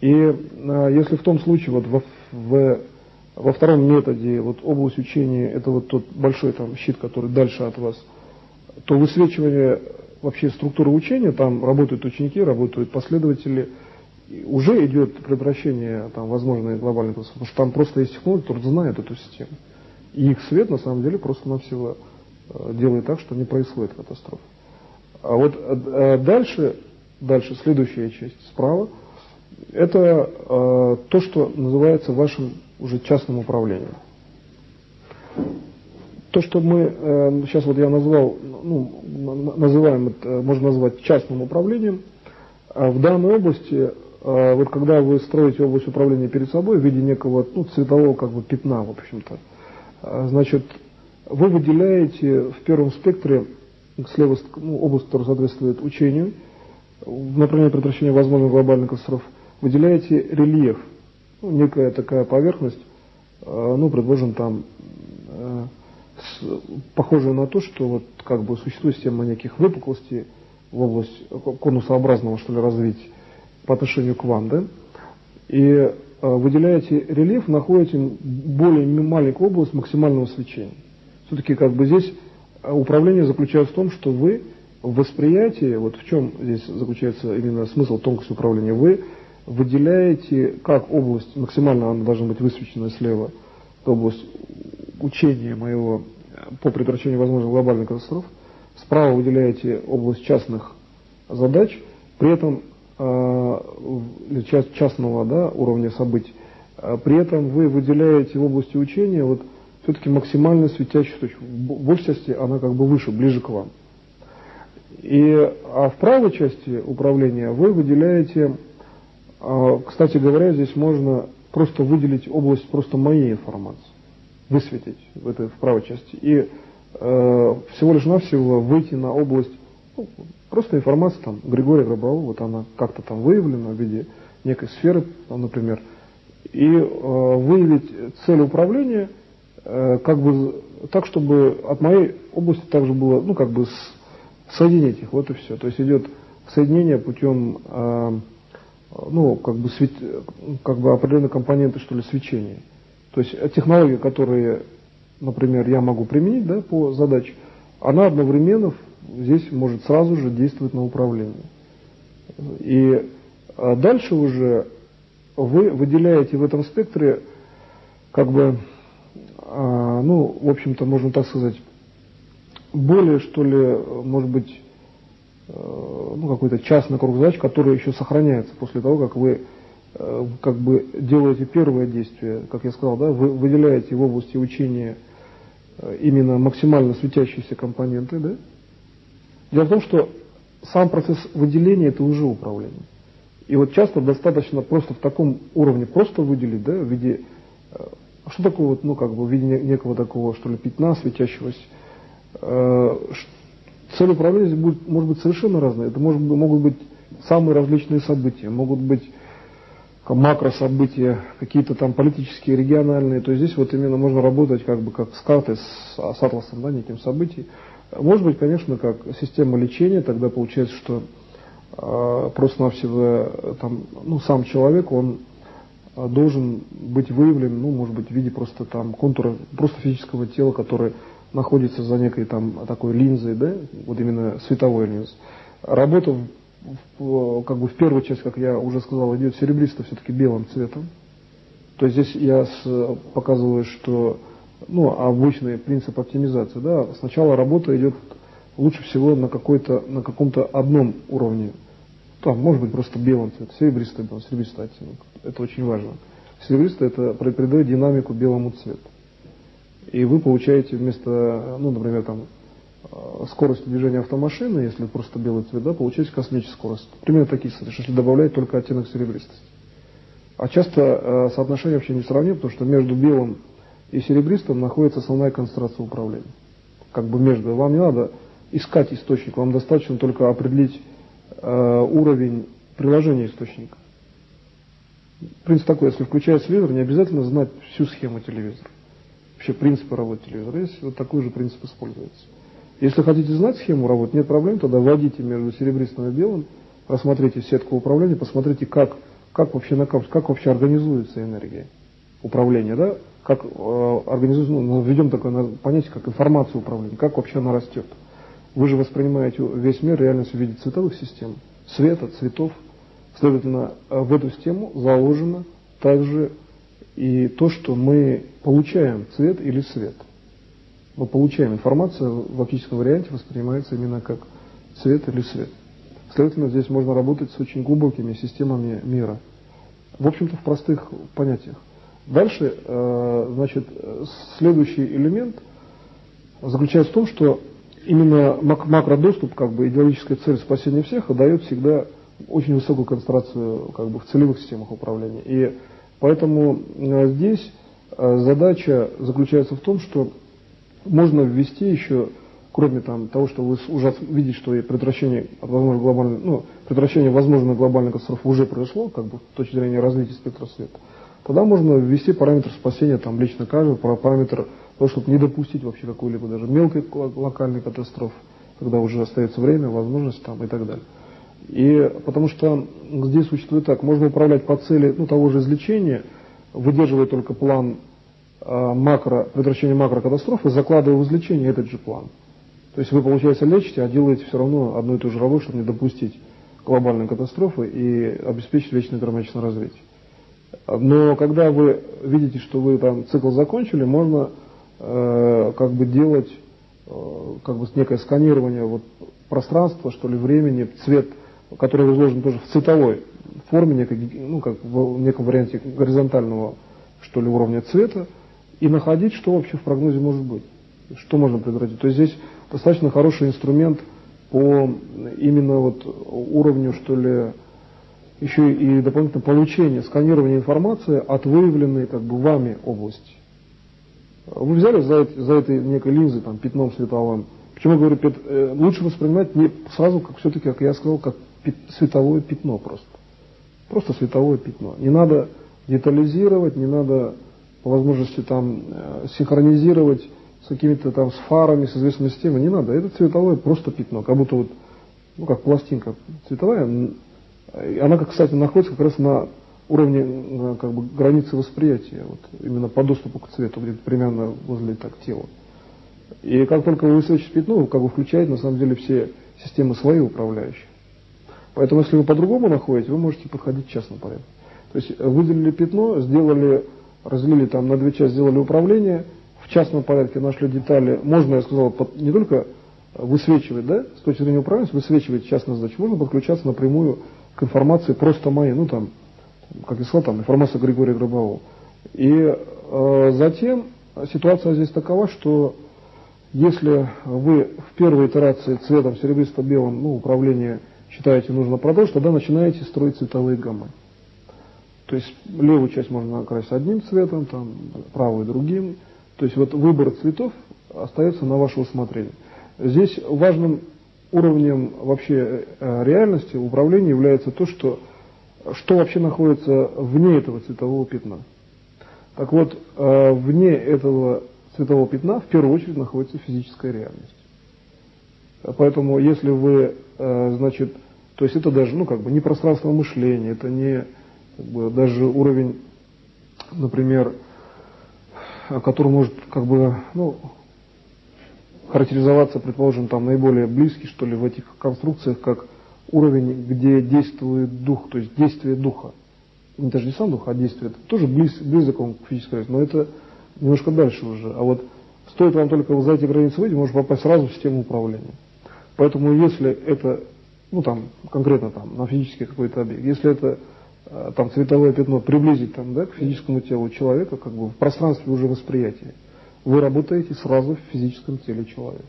И если в том случае во втором методе область учения это тот большой щит, который дальше от вас, то высвечивание вообще структуры учения, там работают ученики, работают последователи, уже идет предотвращение возможной глобальной катастрофы, потому что там просто есть технологии, которые знают эту систему. И их свет на самом деле просто-навсего делает так, что не происходит катастрофа. А дальше следующая часть справа, это то, что называется вашим уже частным управлением. То, что мы сейчас я назвал, называем это, можно назвать частным управлением, в данной области, когда вы строите область управления перед собой в виде некого цветового пятна, в общем-то, значит, вы выделяете в первом спектре слева область, которая соответствует учению, в направлении предотвращения возможных глобальных катастроф, выделяете рельеф, некая такая поверхность, предположим, похожая на то, что существует система неких выпуклостей в область конусообразного, что ли, развития по отношению к вам, да, и выделяете рельеф, находите более маленькую область максимального свечения. Все-таки здесь управление заключается в том, что вы в восприятии, в чем здесь заключается именно смысл тонкости управления, вы выделяете как область, максимально она должна быть высвечена слева, область учения моего по предотвращению возможных глобальных катастроф, справа выделяете область частных задач, при этом частного уровня событий, при этом вы выделяете в области учения все-таки максимально светящаяся точка. В большей части она как бы выше, ближе к вам. А в правой части управления вы выделяете, кстати говоря, здесь можно просто выделить область просто моей информации, высветить в правой части. И всего лишь навсего выйти на область, просто информация там Григория Гробового, вот она как-то там выявлена в виде некой сферы, там, например, и выявить цель управления как бы так, чтобы от моей области также было, соединить их, вот и все. То есть идет соединение путем, определенной компоненты, что ли, свечения. То есть технология, которые, например, я могу применить, да, по задаче, она одновременно здесь может сразу же действовать на управление. И дальше уже вы выделяете в этом спектре, в общем-то, можно так сказать, более, что ли, может быть, какой-то частный круг задач, который еще сохраняется после того, как вы делаете первое действие, как я сказал, да, вы выделяете в области учения именно максимально светящиеся компоненты, да. Дело в том, что сам процесс выделения – это уже управление. И вот часто достаточно просто в таком уровне просто выделить, да, в виде, что такое в виде некого такого, что ли, пятна светящегося. Цель управления здесь может быть совершенно разная. Это могут быть самые различные события, могут быть макрособытия, какие-то там политические, региональные. То есть здесь вот именно можно работать как с картой, с атласом, да, неким событий. Может быть, конечно, как система лечения, тогда получается, что просто-навсего сам человек, он должен быть выявлен, может быть, в виде просто контура, просто физического тела, который находится за некой такой линзой, да, вот именно световой линзой. Работа в первую часть, как я уже сказал, идет серебристо все-таки белым цветом. То есть здесь я показываю, что обычный принцип оптимизации, да, сначала работа идет лучше всего на каком-то одном уровне. Там, может быть, просто белым цветом, серебристый оттенок. Это очень важно. Серебристый это придает динамику белому цвету. И вы получаете вместо, например, скорости движения автомашины, если просто белый цвет, да, получаете космическую скорость. Примерно такие соотношения, если добавлять только оттенок серебристости. А часто соотношение вообще не сравнимо, потому что между белым и серебристым находится основная концентрация управления. Между. Вам не надо искать источник, вам достаточно только определить уровень приложения источника. Принцип такой, если включается телевизор, не обязательно знать всю схему телевизора. Вообще принципы работы телевизора. Здесь вот такой же принцип используется. Если хотите знать схему работы, нет проблем, тогда вводите между серебристым и белым, рассмотрите сетку управления, посмотрите, как вообще организуется энергия управления, да? Как организуется, введем такое понятие, как информация управления, как вообще она растет. Вы же воспринимаете весь мир реальность в виде цветовых систем, света, цветов. Следовательно, в эту систему заложено также и то, что мы получаем цвет или свет. Мы получаем информацию в оптическом варианте, воспринимается именно как цвет или свет. Следовательно, здесь можно работать с очень глубокими системами мира. В общем-то, в простых понятиях. Дальше, следующий элемент заключается в том, что именно макродоступ, идеологическая цель спасения всех, дает всегда очень высокую концентрацию в целевых системах управления. И поэтому здесь задача заключается в том, что можно ввести еще, кроме того, что вы уже видите, что предотвращение возможной глобальной катастрофы уже произошло, с точки зрения развития спектра света, тогда можно ввести параметр спасения лично каждого, параметр того, чтобы не допустить вообще какой-либо даже мелкой локальной катастрофы, когда уже остается время, возможность и так далее. И потому что здесь существует так, можно управлять по цели того же излечения, выдерживая только план предотвращения макрокатастрофы, закладывая в излечение этот же план. То есть вы, получается, лечите, а делаете все равно одну и ту же работу, чтобы не допустить глобальной катастрофы и обеспечить вечное гармоничное развитие. Но когда вы видите, что вы цикл закончили, можно делать некое сканирование пространства, что ли, времени, цвет, который изложен тоже в цветовой форме, в неком варианте горизонтального, что ли, уровня цвета, и находить, что вообще в прогнозе может быть, что можно предотвратить. То есть здесь достаточно хороший инструмент по именно вот уровню, что ли, еще и дополнительно получения, сканирования информации от выявленной как бы вами области. Вы взяли за этой некой линзой, там, пятном световым. Почему я говорю, лучше воспринимать не сразу, как все-таки, как я сказал, как световое пятно просто. Просто световое пятно. Не надо детализировать, не надо по возможности там синхронизировать с какими-то там с фарами, с известными системами. Не надо. Это цветовое просто пятно. Как будто вот, ну, как пластинка цветовая. Она, кстати, находится как раз на уровне как бы границы восприятия, вот, именно по доступу к цвету, где-то примерно возле так тела. И как только вы высвечиваете пятно, вы как бы включаете на самом деле все системы свои управляющие. Поэтому если вы по-другому находите, вы можете подходить в частном порядке. То есть выделили пятно, разделили там на две части, сделали управление, в частном порядке нашли детали. Можно, я сказал, не только высвечивать, да, с точки зрения управления, высвечивать частную задачу, можно подключаться напрямую к информации просто моей, ну там, как я сказал, там информация Григория Гробового. И затем ситуация здесь такова, что если вы в первой итерации цветом серебристо-белым, ну, управление считаете нужно продолжить, тогда начинаете строить цветовые гаммы. То есть левую часть можно окрасить одним цветом, там, правую другим. То есть вот выбор цветов остается на ваше усмотрение. Здесь важным уровнем вообще реальности управления является то, что вообще находится вне этого цветового пятна. Так вот, вне этого цветового пятна в первую очередь находится физическая реальность. Поэтому если вы, значит, то есть это даже, ну, как бы не пространство мышления, это не как бы, даже уровень, например, который может как бы, ну, характеризоваться, предположим, там наиболее близкий, что ли, в этих конструкциях, как уровень, где действует дух, то есть действие духа. Даже не сам дух, а действие. Это тоже близок он к физической реальности, но это немножко дальше уже. А вот стоит вам только за эти границы выйти, можно попасть сразу в систему управления. Поэтому если это, ну там, конкретно там, на физический какой-то объект, если это там цветовое пятно приблизить там, да, к физическому телу человека, как бы в пространстве уже восприятия, вы работаете сразу в физическом теле человека.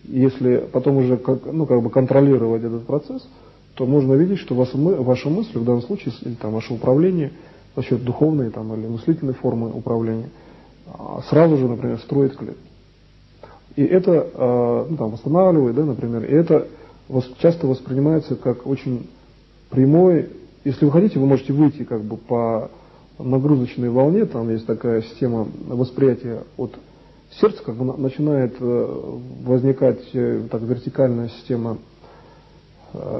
И если потом уже ну, как бы контролировать этот процесс, то можно видеть, что ваши мысли, в данном случае, или там ваше управление, за счет духовной там, или мыслительной формы управления, сразу же, например, строит клетки. И это ну, там, восстанавливает, да, например, и это часто воспринимается как очень прямой. Если вы хотите, вы можете выйти как бы по нагрузочной волне, там есть такая система восприятия от сердца, как бы начинает возникать так, вертикальная система,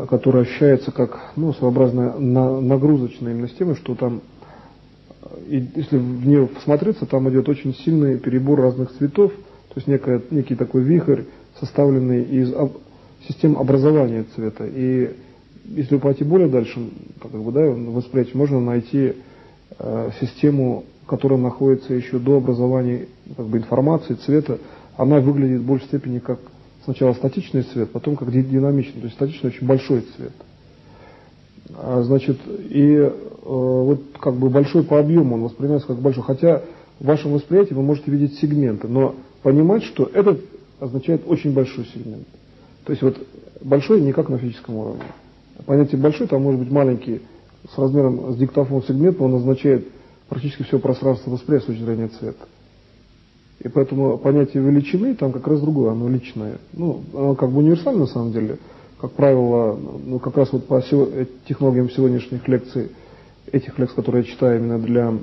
которая ощущается как, ну, своеобразная нагрузочная именно система, что там, и если в нее посмотреться, там идет очень сильный перебор разных цветов, то есть некий такой вихрь, составленный из систем образования цвета. И если пойти более дальше, как бы, да, восприятие, можно найти систему, которая находится еще до образования как бы, информации, цвета. Она выглядит в большей степени как сначала статичный цвет, потом как динамичный. То есть статичный очень большой цвет. Значит, и вот как бы большой по объему он воспринимается как большой. Хотя в вашем восприятии вы можете видеть сегменты, но понимать, что этот означает очень большой сегмент. То есть вот большой не как на физическом уровне. Понятие большой, там может быть маленький, с размером с диктофон сегмент, но он означает практически все пространство восприятия с точки зрения цвета. И поэтому понятие величины там как раз другое, оно личное. Ну, оно как бы универсально на самом деле. Как правило, ну, как раз вот по технологиям сегодняшних лекций, этих лекций, которые я читаю именно для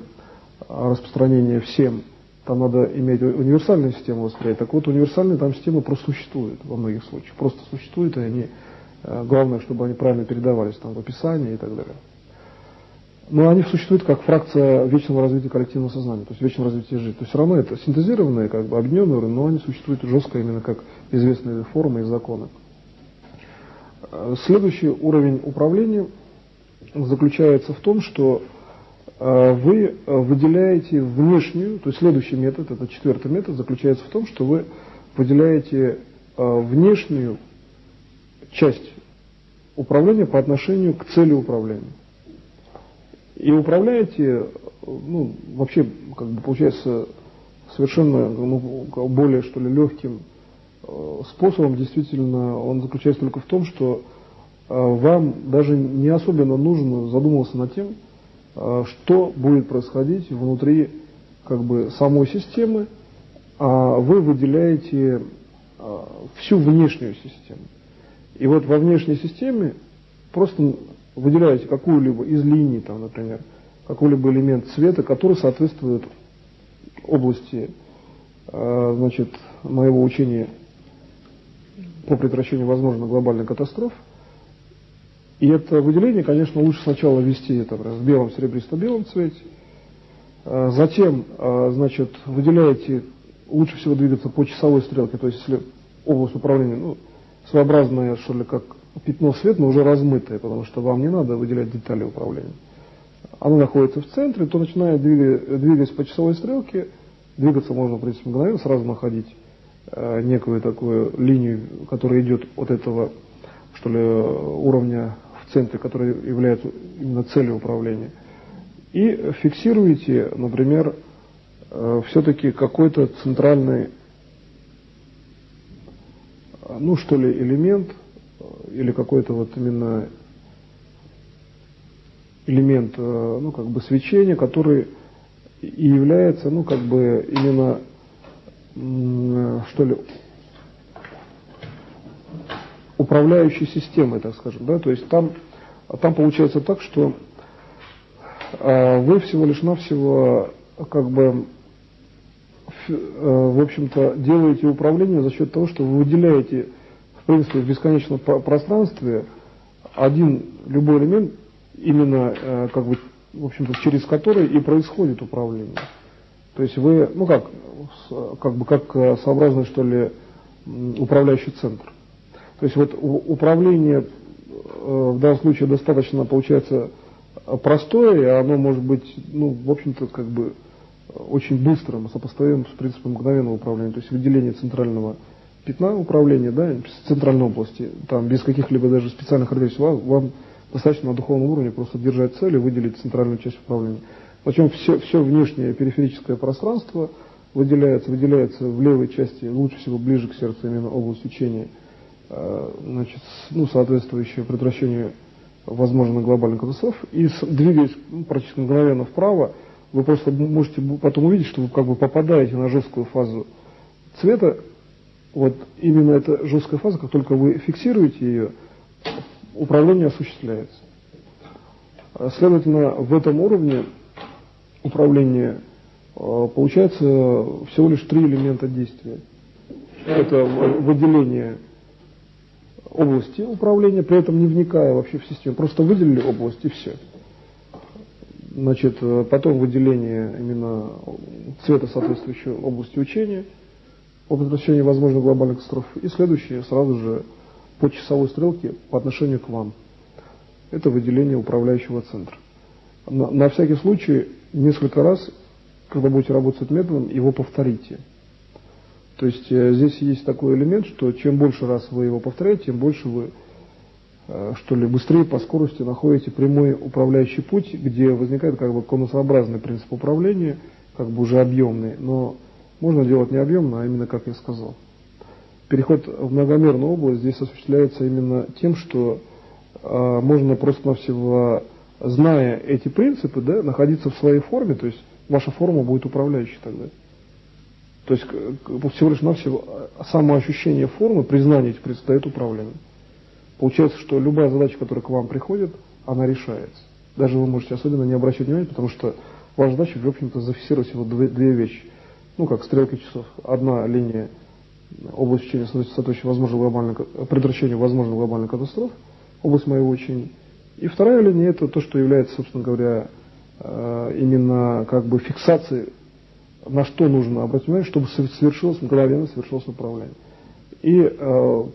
распространения всем, там надо иметь универсальную систему восприятия. Так вот, универсальные там системы просто существуют во многих случаях. Просто существуют, и они, главное, чтобы они правильно передавались там в описании и так далее. Но они существуют как фракция вечного развития коллективного сознания, то есть вечного развития жизни. То есть все равно это синтезированные, как бы объединенные уровни, но они существуют жестко именно как известные формы и законы. Следующий уровень управления заключается в том, что вы выделяете внешнюю, то есть следующий метод, это четвертый метод, заключается в том, что вы выделяете внешнюю часть управления по отношению к цели управления. И управляете, ну, вообще, как бы получается, совершенно более, что ли, легким способом. Действительно, он заключается только в том, что вам даже не особенно нужно задумываться над тем, что будет происходить внутри как бы самой системы, а вы выделяете всю внешнюю систему. И вот во внешней системе просто выделяете какую-либо из линий, там, например, какой-либо элемент цвета, который соответствует области, значит, моего учения по предотвращению возможных глобальных катастроф. И это выделение, конечно, лучше сначала ввести это в белом, серебристо-белом цвете. Затем, значит, выделяете, лучше всего двигаться по часовой стрелке, то есть если область управления, своеобразная, что ли, как пятно света, но уже размытое, потому что вам не надо выделять детали управления. Оно находится в центре, то начинает двигаясь по часовой стрелке, двигаться можно, в принципе, мгновенно, сразу находить некую такую линию, которая идет от этого, что ли, уровня в центре, который является именно целью управления. И фиксируете, например, все-таки какой-то центральный, что ли, элемент, или какой-то вот именно элемент, как бы свечения, который и является, как бы именно, что ли, управляющей системой, так скажем, да, то есть там получается так, что вы всего лишь навсего как бы в общем-то делаете управление за счет того, что вы выделяете в принципе в бесконечном пространстве один любой элемент, именно как бы в общем-то через который и происходит управление. То есть вы, как сообразный, что ли, управляющий центр. То есть вот управление в данном случае достаточно, получается, простое, и оно может быть, в общем-то, как бы очень быстрым, сопоставимым с принципом мгновенного управления. То есть выделение центрального пятна управления, да, центральной области, там без каких-либо даже специальных характеристик, вам достаточно на духовном уровне просто держать цель и выделить центральную часть управления. Причем все внешнее периферическое пространство выделяется в левой части, лучше всего ближе к сердцу, именно область учения, значит, соответствующее предотвращению возможных глобальных катастроф. И двигаясь практически мгновенно вправо, вы просто можете потом увидеть, что вы как бы попадаете на жесткую фазу цвета. Вот именно эта жесткая фаза, как только вы фиксируете ее, управление осуществляется. Следовательно, в этом уровне управления получается всего лишь 3 элемента действия. Это выделение области управления, при этом не вникая вообще в систему, просто выделили область и все. Значит, потом выделение именно цвета соответствующей области учения по предотвращению возможных глобальных катастроф, и следующее сразу же по часовой стрелке по отношению к вам. Это выделение управляющего центра. На всякий случай несколько раз, когда будете работать с этим методом, его повторите. То есть здесь есть такой элемент, что чем больше раз вы его повторяете, тем больше вы, что ли, быстрее по скорости находите прямой управляющий путь, где возникает как бы конусообразный принцип управления, как бы уже объемный, но можно делать не объемно, а именно как я сказал. Переход в многомерную область здесь осуществляется именно тем, что можно просто-навсего, зная эти принципы, да, находиться в своей форме, то есть ваша форма будет управляющей тогда. То есть всего лишь навсего самоощущение формы, признание этих принципов дает управление. Получается, что любая задача, которая к вам приходит, она решается. Даже вы можете особенно не обращать внимания, потому что ваша задача, в общем-то, зафиксировать всего две вещи. Как стрелки часов. Одна линия область учения соответствующей предотвращению возможных глобальных катастроф, область моего учения. И вторая линия — это то, что является, собственно говоря, именно как бы фиксацией, на что нужно обратить внимание, чтобы мгновенно совершилось управление. И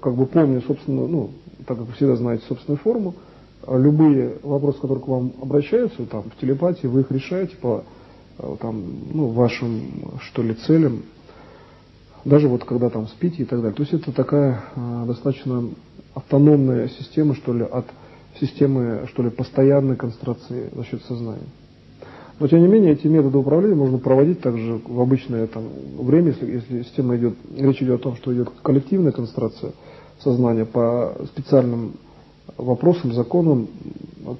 как бы помня, собственно, так как вы всегда знаете собственную форму, любые вопросы, которые к вам обращаются, там, в телепатии, вы их решаете по вашим, что ли, целям, даже вот когда там спите и так далее. То есть это такая достаточно автономная система, что ли, от системы, что ли, постоянной концентрации за счет сознания. Но тем не менее эти методы управления можно проводить также в обычное там время, если система идет, речь идет о том, что идет коллективная концентрация сознания по специальным вопросам, законам,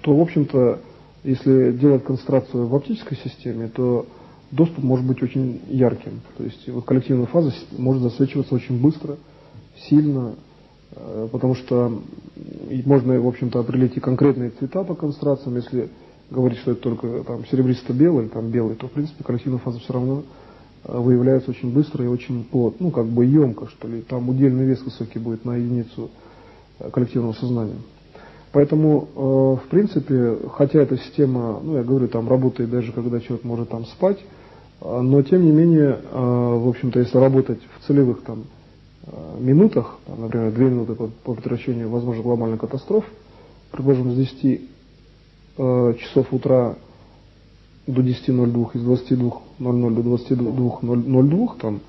то, в общем-то, если делать концентрацию в оптической системе, то доступ может быть очень ярким. То есть вот коллективная фаза может засвечиваться очень быстро, сильно, потому что можно, в общем-то, определить и конкретные цвета по концентрациям. Если говорить, что это только там серебристо-белый или там белый, то, в принципе, коллективная фаза все равно выявляется очень быстро и очень плотно, ну, как бы емко, что ли. Там удельный вес высокий будет на единицу коллективного сознания. Поэтому, в принципе, хотя эта система, ну, я говорю, там работает даже когда человек может там спать, но, тем не менее, в общем-то, если работать в целевых там минутах, там, например, 2 минуты по прекращению возможных глобальных катастроф, предположим, с 10 часов утра до 10:02, из 22:00 до 22:02, там,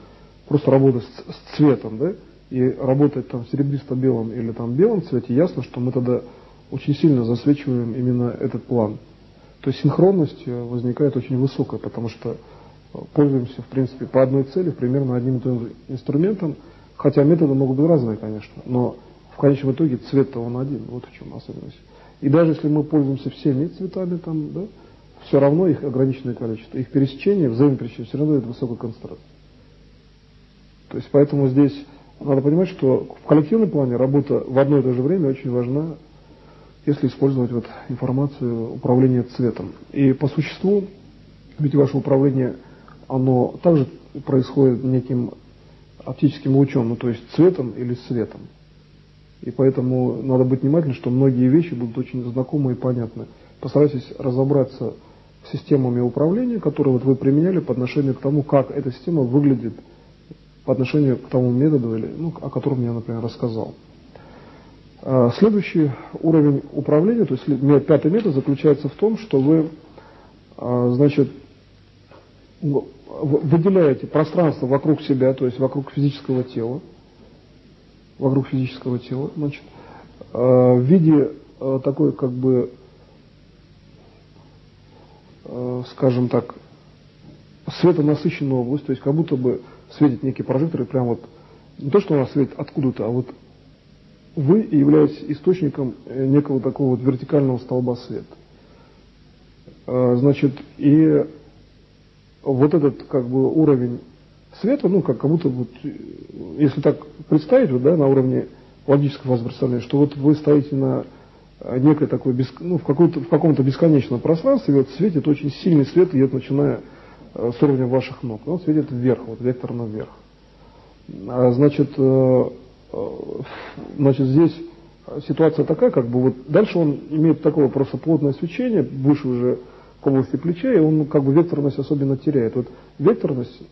просто работать с цветом, да, и работать там в серебристо-белом или там белом цвете, ясно, что мы тогда очень сильно засвечиваем именно этот план. То есть синхронность возникает очень высокая, потому что пользуемся, в принципе, по одной цели, примерно одним и тем же инструментом, хотя методы могут быть разные, конечно, но в конечном итоге цвет-то он один, вот в чем особенность. И даже если мы пользуемся всеми цветами, там, да, все равно их ограниченное количество, их пересечение, взаимопересечение все равно дает высокую концентрацию. То есть поэтому здесь надо понимать, что в коллективном плане работа в одно и то же время очень важна, если использовать вот информацию управления цветом. И по существу, ведь ваше управление, оно также происходит неким оптическим лучом, ну то есть цветом или светом. И поэтому надо быть внимательным, что многие вещи будут очень знакомы и понятны. Постарайтесь разобраться с системами управления, которые вот вы применяли по отношению к тому, как эта система выглядит по отношению к тому методу, или, ну, о котором я, например, рассказал. Следующий уровень управления, то есть 5-й метод, заключается в том, что вы, значит, выделяете пространство вокруг себя, то есть вокруг физического тела, значит, в виде такой, как бы, скажем так, светонасыщенной области, то есть как будто бы светит некий прожектор, и прям вот не то, что у нас светит откуда-то, а вот вы являетесь источником некого такого вот вертикального столба света. Значит, и вот этот как бы уровень света, ну, как будто вот, если так представить, вот, да, на уровне логического представления, что вот вы стоите на некой такой, ну, в каком-то бесконечном пространстве, и вот светит очень сильный свет, идет начиная с уровня ваших ног. Он светит вверх, вот векторно вверх. Значит, здесь ситуация такая, как бы вот дальше он имеет такое просто плотное свечение, выше уже к области плеча, и он как бы векторность особенно теряет. Вот векторность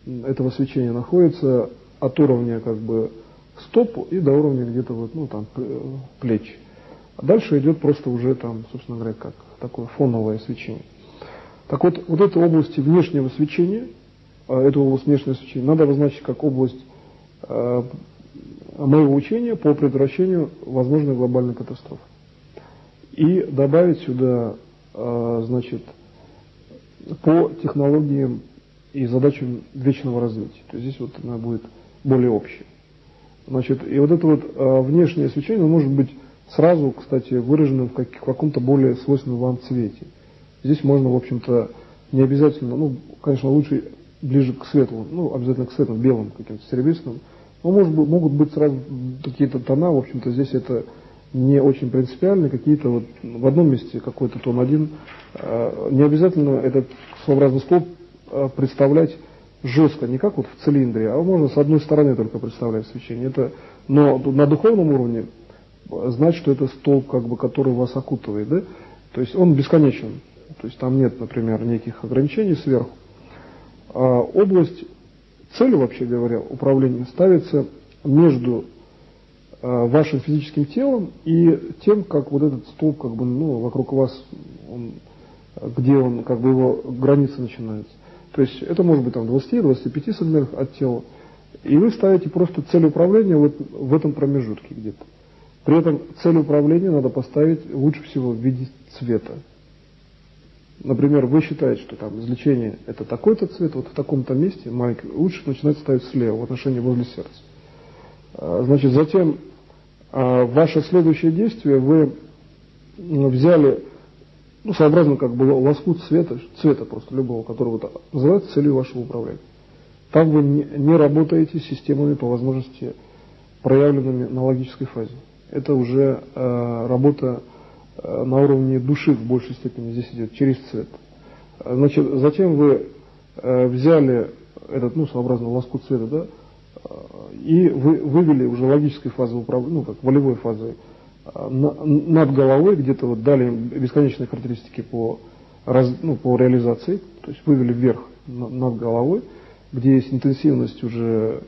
этого свечения находится от уровня как бы стоп и до уровня где-то вот, ну, там, плеч. А дальше идет просто уже там, собственно говоря, как такое фоновое свечение. Так вот, вот этой области внешнего свечения, эту область внешнего свечения надо обозначить как область моего учения по предотвращению возможной глобальной катастрофы. И добавить сюда, значит, по технологиям и задачам вечного развития. То есть здесь вот она будет более общая. Значит, и вот это вот внешнее свечение может быть сразу, кстати, выражено в каком-то более свойственном вам цвете. Здесь можно, в общем-то, не обязательно, ну, конечно, лучше ближе к светлому, ну, обязательно к светлому, белому, каким-то серебристым. Но могут быть сразу какие-то тона, в общем-то, здесь это не очень принципиально, какие-то вот в одном месте какой-то тон один. Не обязательно этот своеобразный столб представлять жестко, не как вот в цилиндре, а можно с одной стороны только представлять свечение. Но на духовном уровне знать, что это столб, как бы, который вас окутывает, да? То есть он бесконечен, то есть там нет, например, никаких ограничений сверху. Область цели, вообще говоря, управления ставится между вашим физическим телом и тем, как вот этот столб, как бы, ну, вокруг вас, где он, как бы, его границы начинаются. То есть это может быть там 20-25 сантиметров от тела. И вы ставите просто цель управления вот в этом промежутке где-то. При этом цель управления надо поставить лучше всего в виде цвета. Например, вы считаете, что там извлечение это такой-то цвет, вот в таком-то месте маленький, лучше начинать ставить слева, в отношении возле сердца. Значит, затем ваше следующее действие, вы взяли, ну, сообразно как бы лоскут цвета просто любого, который вот называется целью вашего управления. Там вы не работаете с системами по возможности проявленными на логической фазе. Это уже работа на уровне души в большей степени здесь идет, через цвет. Значит, затем вы взяли этот, ну, сообразно лоскут цвета, да, и вы вывели уже логической фазой управления, ну, как волевой фазой, над головой, где-то вот дали бесконечные характеристики по реализации, то есть вывели вверх над головой, где есть интенсивность уже,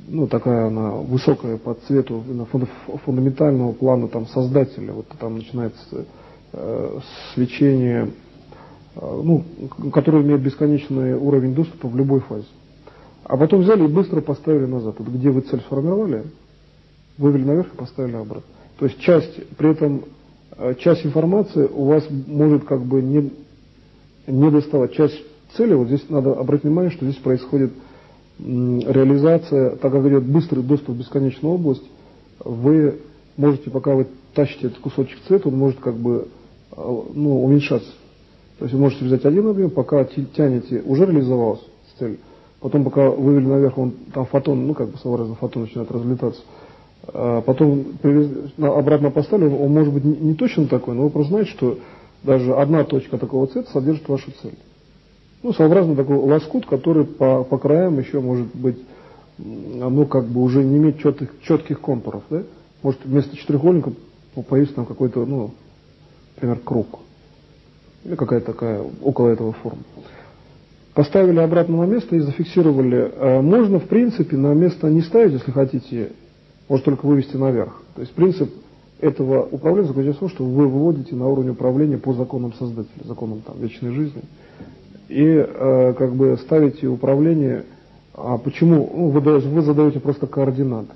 ну, такая она высокая по цвету фундаментального плана там создателя, вот там начинается свечение, ну, которое имеет бесконечный уровень доступа в любой фазе. А потом взяли и быстро поставили назад. Вот где вы цель сформировали, вывели наверх и поставили обратно. То есть при этом часть информации у вас может как бы не доставать. Часть цели, вот здесь надо обратить внимание, что здесь происходит реализация, так как идет быстрый доступ в бесконечную область, вы можете, пока вы тащите этот кусочек цвета, он может как бы, ну, уменьшаться. То есть вы можете взять один объем, пока тянете, уже реализовалась цель, потом пока вывели наверх, он там фотон, ну, как бы сообразно фотон начинает разлетаться. Потом обратно поставили, он может быть не точно такой, но вы просто знаете, что даже одна точка такого цвета содержит вашу цель. Ну, своеобразно такой лоскут, который по краям еще может быть, ну, как бы уже не иметь четких контуров, да? Может вместо четырехугольника появится там какой-то, ну, например, круг. Или какая-то такая около этого форма. Поставили обратно на место и зафиксировали. Можно, в принципе, на место не ставить, если хотите, может только вывести наверх. То есть принцип этого управления заключается в том, что вы выводите на уровень управления по законам Создателя, законам там вечной жизни. И как бы ставите управление. А почему? Ну, вы задаете просто координаты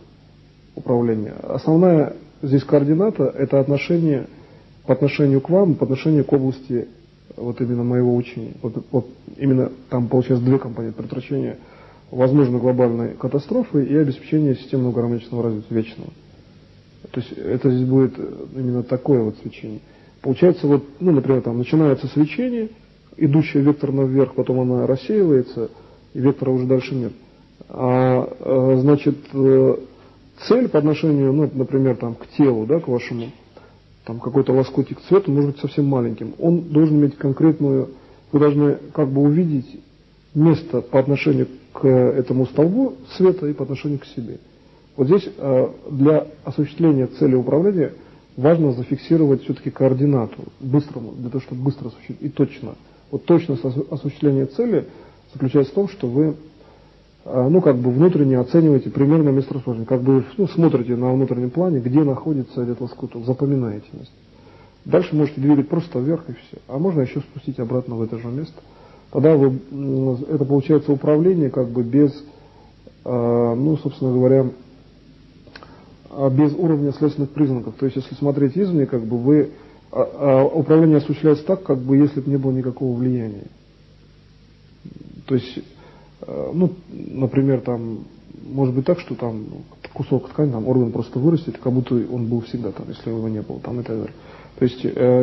управления. Основная здесь координата – это отношение по отношению к вам, по отношению к области вот именно моего учения. Вот именно там получается две компоненты: предотвращение возможной глобальной катастрофы и обеспечение системного гармоничного развития вечного. То есть это здесь будет именно такое вот свечение. Получается, вот, ну, например, там начинается свечение, идущая векторно вверх, потом она рассеивается, и вектора уже дальше нет. Значит, цель по отношению, ну, например, там, к телу, да, к вашему, там, какой-то лоскутик цвета может быть совсем маленьким. Он должен иметь конкретную, вы должны как бы увидеть место по отношению к этому столбу цвета и по отношению к себе. Вот здесь для осуществления цели управления важно зафиксировать все-таки координату быстрому, для того, чтобы быстро осуществить и точно. Вот точность осуществления цели заключается в том, что вы, ну, как бы внутренне оцениваете примерно месторасположение, как бы, ну, смотрите на внутреннем плане, где находится этот лоскут, запоминаете место. Дальше можете двигать просто вверх и все. А можно еще спустить обратно в это же место. Тогда это получается управление как бы без, ну, собственно говоря, без уровня следственных признаков. То есть, если смотреть извне, как бы вы управление осуществляется так, как бы если бы не было никакого влияния. То есть, ну, например, там может быть так, что там кусок ткани, там орган просто вырастет, как будто он был всегда там, если его не было, там и так далее. То есть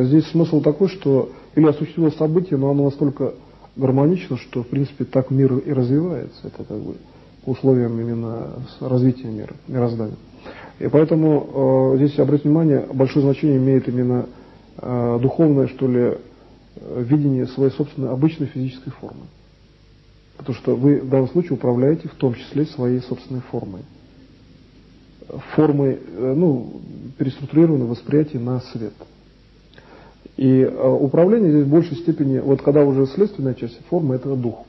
здесь смысл такой, что или осуществилось событие, но оно настолько гармонично, что в принципе так мир и развивается. Это как бы по условиям именно развития мира, мироздания. И поэтому здесь, обратите внимание, большое значение имеет именно духовное, что ли, видение своей собственной обычной физической формы. Потому что вы в данном случае управляете в том числе своей собственной формой. Формой, ну, переструктурированного восприятия на свет. И управление здесь в большей степени, вот когда уже следственная часть формы, это дух.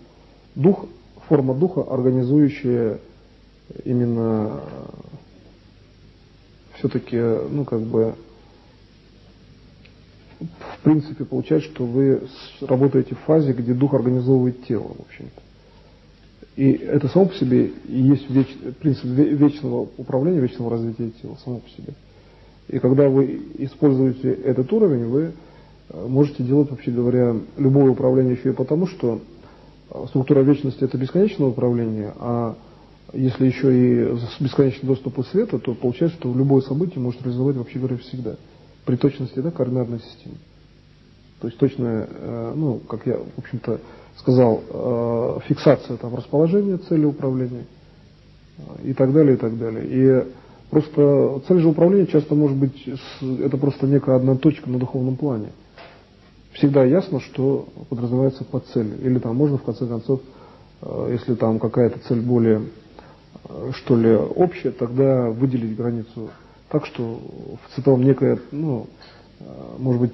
Дух, форма духа, организующая именно все-таки, ну, как бы, в принципе, получается, что вы работаете в фазе, где дух организовывает тело, в общем-то. И это само по себе и есть принцип вечного управления, вечного развития тела, само по себе. И когда вы используете этот уровень, вы можете делать, вообще говоря, любое управление еще и потому, что структура вечности — это бесконечное управление, а если еще и бесконечный доступ от света, то получается, что любое событие может реализовать, вообще говоря, всегда, при точности, да, координатной системы. То есть точная, ну, как я, в общем-то, сказал, фиксация там расположения цели управления и так далее, и так далее. И просто цель же управления часто может быть, это просто некая одна точка на духовном плане. Всегда ясно, что подразумевается под целью. Или там можно, в конце концов, если там какая-то цель более, что ли, общая, тогда выделить границу так, что в цветовом некое, ну, может быть,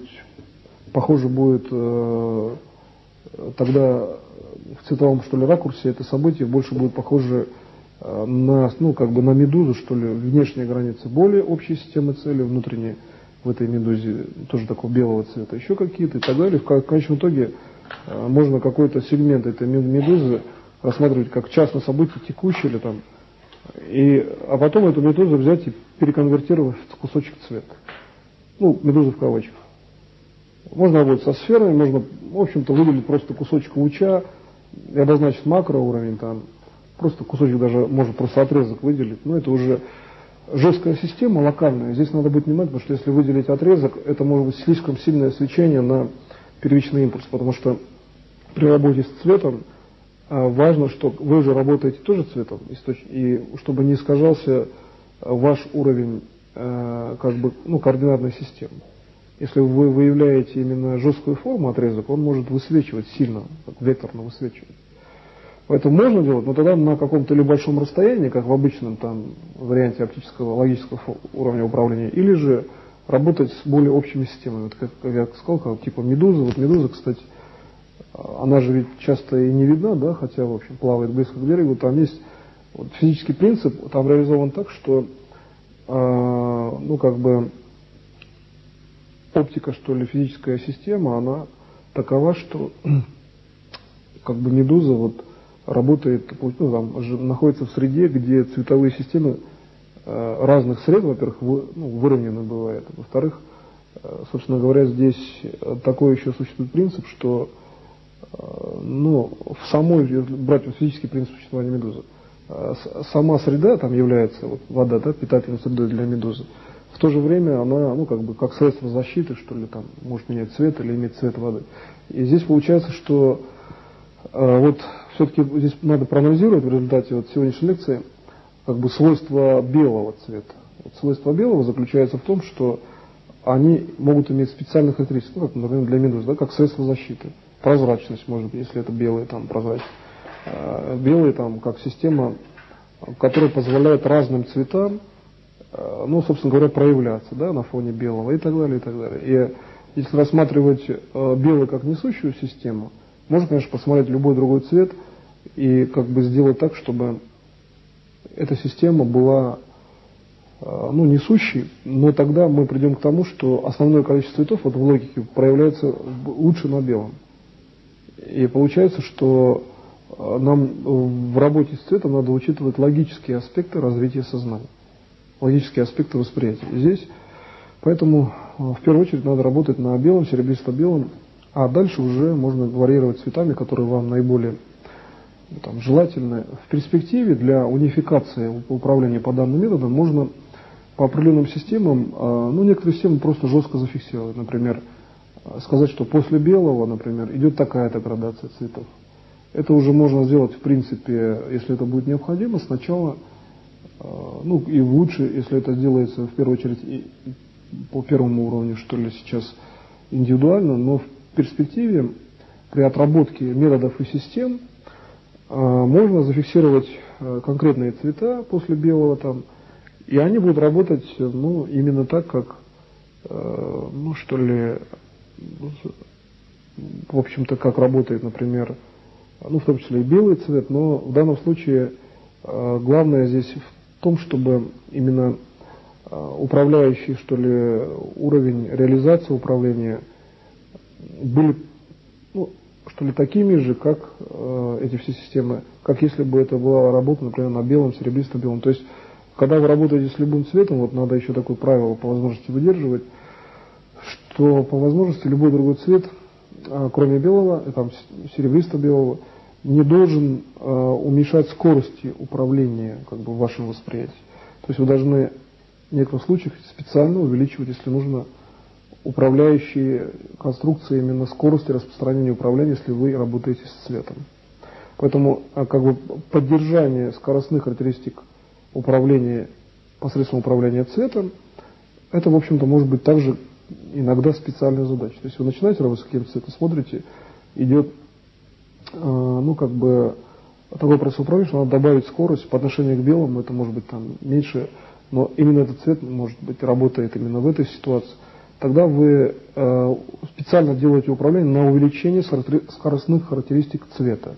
похоже будет тогда в цветовом, что ли, ракурсе это событие больше будет похоже на, ну, как бы на медузу, что ли, внешняя граница более общей системы цели, внутренняя в этой медузе тоже такого белого цвета, еще какие-то и так далее. В конечном итоге можно какой-то сегмент этой медузы рассматривать как частное событие текущее или там, а потом эту медузу взять и переконвертировать в кусочек цвета. Ну, медуза в кавычках. Можно работать со сферами, можно, в общем-то, выделить просто кусочек луча и обозначить макроуровень, там, просто кусочек даже, можно просто отрезок выделить, но это уже жесткая система, локальная. Здесь надо быть внимательным, потому что если выделить отрезок, это может быть слишком сильное свечение на первичный импульс, потому что при работе с цветом важно, что вы уже работаете тоже цветом, и чтобы не искажался ваш уровень как бы, ну, координатной системы. Если вы выявляете именно жесткую форму отрезок, он может высвечивать сильно, векторно высвечивать. Поэтому можно делать, но тогда на каком-то или большом расстоянии, как в обычном там варианте оптического, логического уровня управления, или же работать с более общими системами. Вот как я сказал, как, типа медуза. Вот медуза, кстати, она же ведь часто и не видна, да, хотя, в общем, плавает близко к берегу. Там есть вот, физический принцип, там реализован так, что, ну, как бы, оптика, что ли, физическая система, она такова, что, как бы, медуза, вот, работает, ну, там, находится в среде, где цветовые системы разных сред, во-первых, выровнены бывает, во-вторых, собственно говоря, здесь такой еще существует принцип, что, ну, в самой, брать вот физический принцип существования медузы, сама среда там является, вот, вода, да, питательной средой для медузы, в то же время она, ну, как бы, как средство защиты, что ли, там, может менять цвет или иметь цвет воды. И здесь получается, что вот все-таки здесь надо проанализировать в результате вот сегодняшней лекции как бы свойства белого цвета. Вот свойство белого заключается в том, что они могут иметь специальные характеристики, ну, как, например, для медуз, да, как средство защиты. Прозрачность, может быть, если это белые, там, прозрачность. Белые, там, как система, которая позволяет разным цветам, ну, собственно говоря, проявляться, да, на фоне белого и так далее, и так далее. И если рассматривать белый как несущую систему, можно, конечно, посмотреть любой другой цвет и как бы сделать так, чтобы эта система была, ну, несущей, но тогда мы придем к тому, что основное количество цветов вот в логике проявляется лучше на белом. И получается, что нам в работе с цветом надо учитывать логические аспекты развития сознания, логические аспекты восприятия. И здесь, поэтому в первую очередь надо работать на белом, серебристо-белом, а дальше уже можно варьировать цветами, которые вам наиболее там, желательны. В перспективе для унификации управления по данным методам можно по определенным системам, ну, некоторые системы просто жестко зафиксировать. Например, сказать, что после белого, например, идет такая-то градация цветов. Это уже можно сделать, в принципе, если это будет необходимо, сначала, ну, и лучше, если это делается, в первую очередь, и по первому уровню, что ли, сейчас индивидуально, но в перспективе при отработке методов и систем можно зафиксировать конкретные цвета после белого там, и они будут работать, ну, именно так, как, ну, что ли, в общем-то, как работает, например, ну, в том числе и белый цвет, но в данном случае главное здесь в том, чтобы именно управляющий, что ли, уровень реализации управления были, ну, что ли, такими же, как эти все системы, как если бы это была работа, например, на белом, серебристо-белом. То есть, когда вы работаете с любым цветом, вот надо еще такое правило по возможности выдерживать, что по возможности любой другой цвет, кроме белого, там серебристо-белого, не должен уменьшать скорости управления как бы в вашем восприятии. То есть вы должны в некоторых случаях специально увеличивать, если нужно, управляющие конструкции именно скорости распространения управления, если вы работаете с цветом. Поэтому как бы поддержание скоростных характеристик управления посредством управления цветом, это, в общем-то, может быть также иногда специальная задача. То есть вы начинаете работать с каким-то цветом, смотрите, идет ну, как бы такой процесс управления, что надо добавить скорость по отношению к белому, это может быть там меньше, но именно этот цвет, может быть, работает именно в этой ситуации. Тогда вы специально делаете управление на увеличение скоростных характеристик цвета.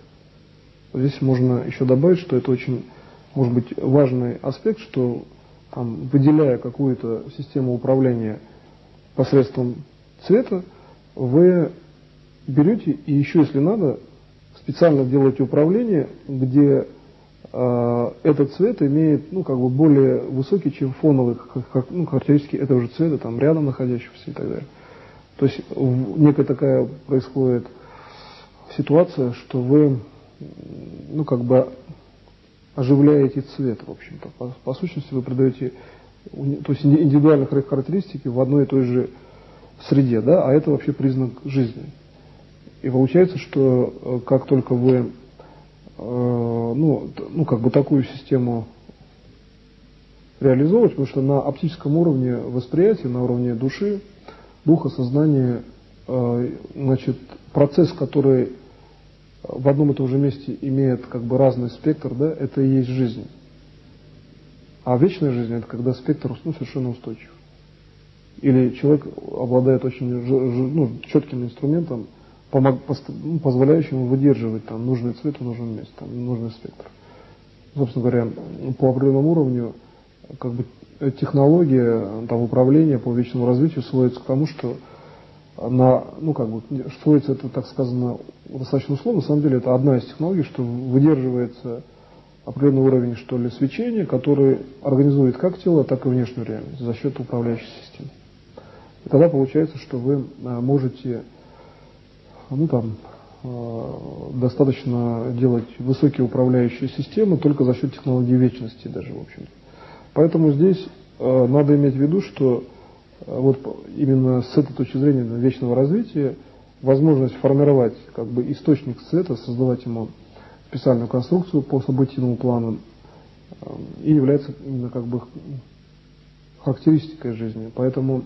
Здесь можно еще добавить, что это очень, может быть, важный аспект, что там, выделяя какую-то систему управления посредством цвета, вы берете и еще, если надо, специально делаете управление, где этот цвет имеет, ну, как бы более высокий, чем фоновые характеристики этого же цвета, там, рядом находящегося и так далее. То есть некая такая происходит ситуация, что вы, ну, как бы оживляете цвет, в общем-то. По сущности вы придаете, то есть индивидуальные характеристики в одной и той же среде, да, а это вообще признак жизни. И получается, что как только вы ну, как бы такую систему реализовывать, потому что на оптическом уровне восприятия, на уровне души, духа, сознания, значит, процесс, который в одном и том же месте имеет как бы разный спектр, да, это и есть жизнь. А вечная жизнь — это когда спектр, ну, совершенно устойчив. Или человек обладает очень четким инструментом, позволяющим выдерживать там нужный цвет в нужном месте, там, нужный спектр. Собственно говоря, по определенному уровню как бы технология там, управления по вечному развитию сводится к тому, что сводится это, так сказано, достаточно условно. На самом деле это одна из технологий, что выдерживается определенный уровень, что ли, свечения, который организует как тело, так и внешнюю реальность за счет управляющей системы. И тогда получается, что вы можете достаточно делать высокие управляющие системы только за счет технологии вечности даже, в общем-то. Поэтому здесь надо иметь в виду, что вот именно с этой точки зрения вечного развития возможность формировать как бы источник цвета, создавать ему специальную конструкцию по событийному плану и является именно как бы характеристикой жизни. Поэтому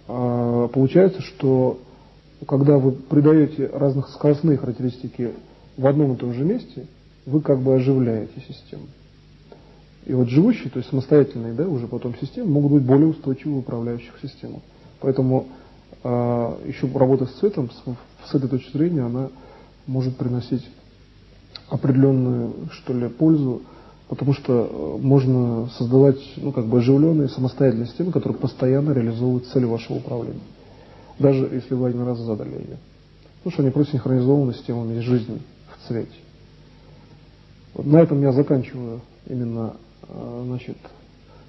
получается, что когда вы придаете разных скоростные характеристики в одном и том же месте, вы как бы оживляете систему. И вот живущие, то есть самостоятельные, да, уже потом системы, могут быть более устойчивы в управляющих системах. Поэтому еще работа с цветом, с этой точки зрения, она может приносить определенную, что ли, пользу, потому что можно создавать, ну, как бы оживленные самостоятельные системы, которые постоянно реализовывают цели вашего управления. Даже если вы один раз задали ее. Потому что они просто синхронизованы с системами жизни в цвете. Вот на этом я заканчиваю именно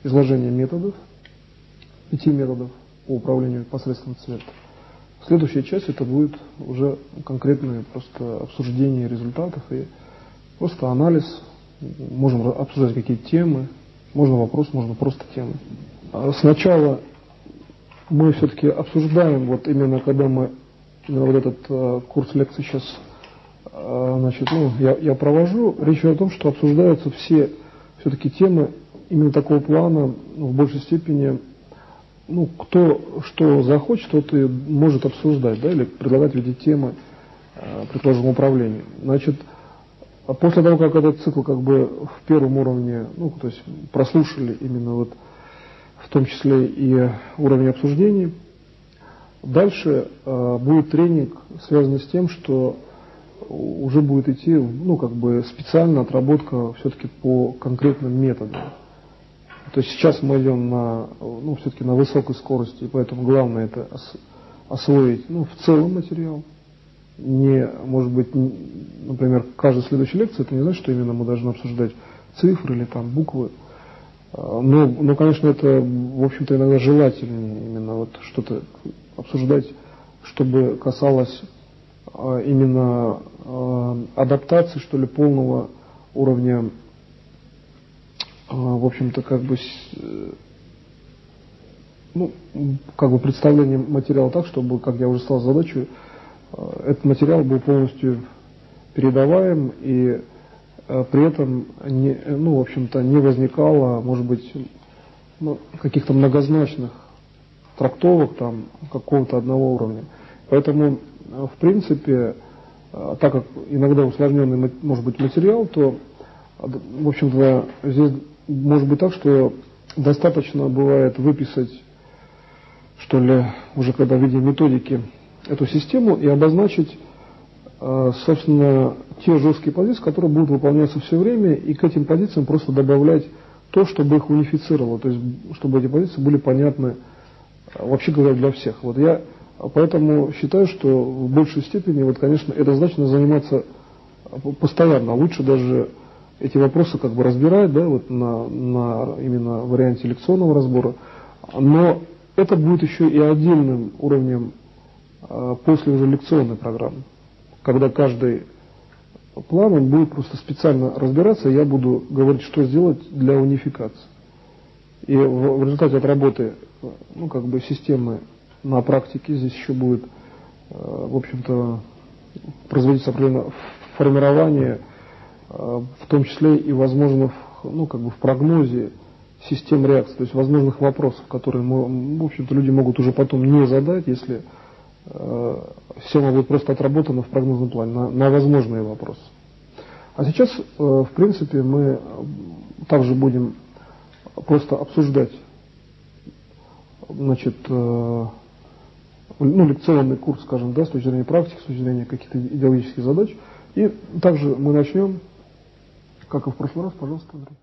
изложение методов, 5 методов по управлению посредством цвета. Следующая часть это будет уже конкретное просто обсуждение результатов и просто анализ. Можем обсуждать какие-то темы, можно вопрос, можно просто темы. Сначала мы все-таки обсуждаем, вот именно когда мы вот этот курс лекций сейчас я провожу, речь идет о том, что обсуждаются все-таки темы именно такого плана, в большей степени, кто что захочет, тот и может обсуждать, да, или предлагать в виде темы, предположим, управления. Значит, после того, как этот цикл как бы в первом уровне, то есть прослушали именно вот в том числе и уровень обсуждений, дальше будет тренинг, связанный с тем, что уже будет идти, специальная отработка все-таки по конкретным методам. То есть сейчас мы идем все-таки на высокой скорости, и поэтому главное это освоить, в целом материал. Не, может быть, например, каждая следующая лекция, это не значит, что именно мы должны обсуждать цифры или там буквы. Но, конечно, это, в общем-то, иногда желательнее именно вот что-то обсуждать, чтобы касалось именно адаптации, что ли, полного уровня, в общем-то, представления материала так, чтобы, как я уже сказал, задачу, этот материал был полностью передаваем и при этом не возникало, может быть, каких-то многозначных трактовок там какого-то одного уровня. Поэтому, в принципе, так как иногда усложненный может быть материал, то, в общем-то, здесь может быть так, что достаточно бывает выписать, что ли, уже когда в виде методики эту систему и обозначить, собственно, те жесткие позиции, которые будут выполняться все время, и к этим позициям просто добавлять то, чтобы их унифицировало, то есть чтобы эти позиции были понятны, вообще говоря, для всех. Вот я поэтому считаю, что в большей степени, конечно, этой задачей надо заниматься постоянно. Лучше даже эти вопросы разбирать, на именно варианте лекционного разбора. Но это будет еще и отдельным уровнем после уже лекционной программы, когда каждый план он будет просто специально разбираться, и я буду говорить, что сделать для унификации. И в результате от работы системы на практике здесь еще будет, в общем-то, производиться определенное формирование, в том числе и возможных, в прогнозе систем реакции, то есть возможных вопросов, которые, в общем-то, люди могут уже потом не задать, если система будет просто отработана в прогнозном плане на возможные вопросы. А сейчас, в принципе, мы также будем просто обсуждать, лекционный курс, скажем, с точки зрения практики, с точки зрения каких-то идеологических задач. И также мы начнем, как и в прошлый раз, пожалуйста, Андрей.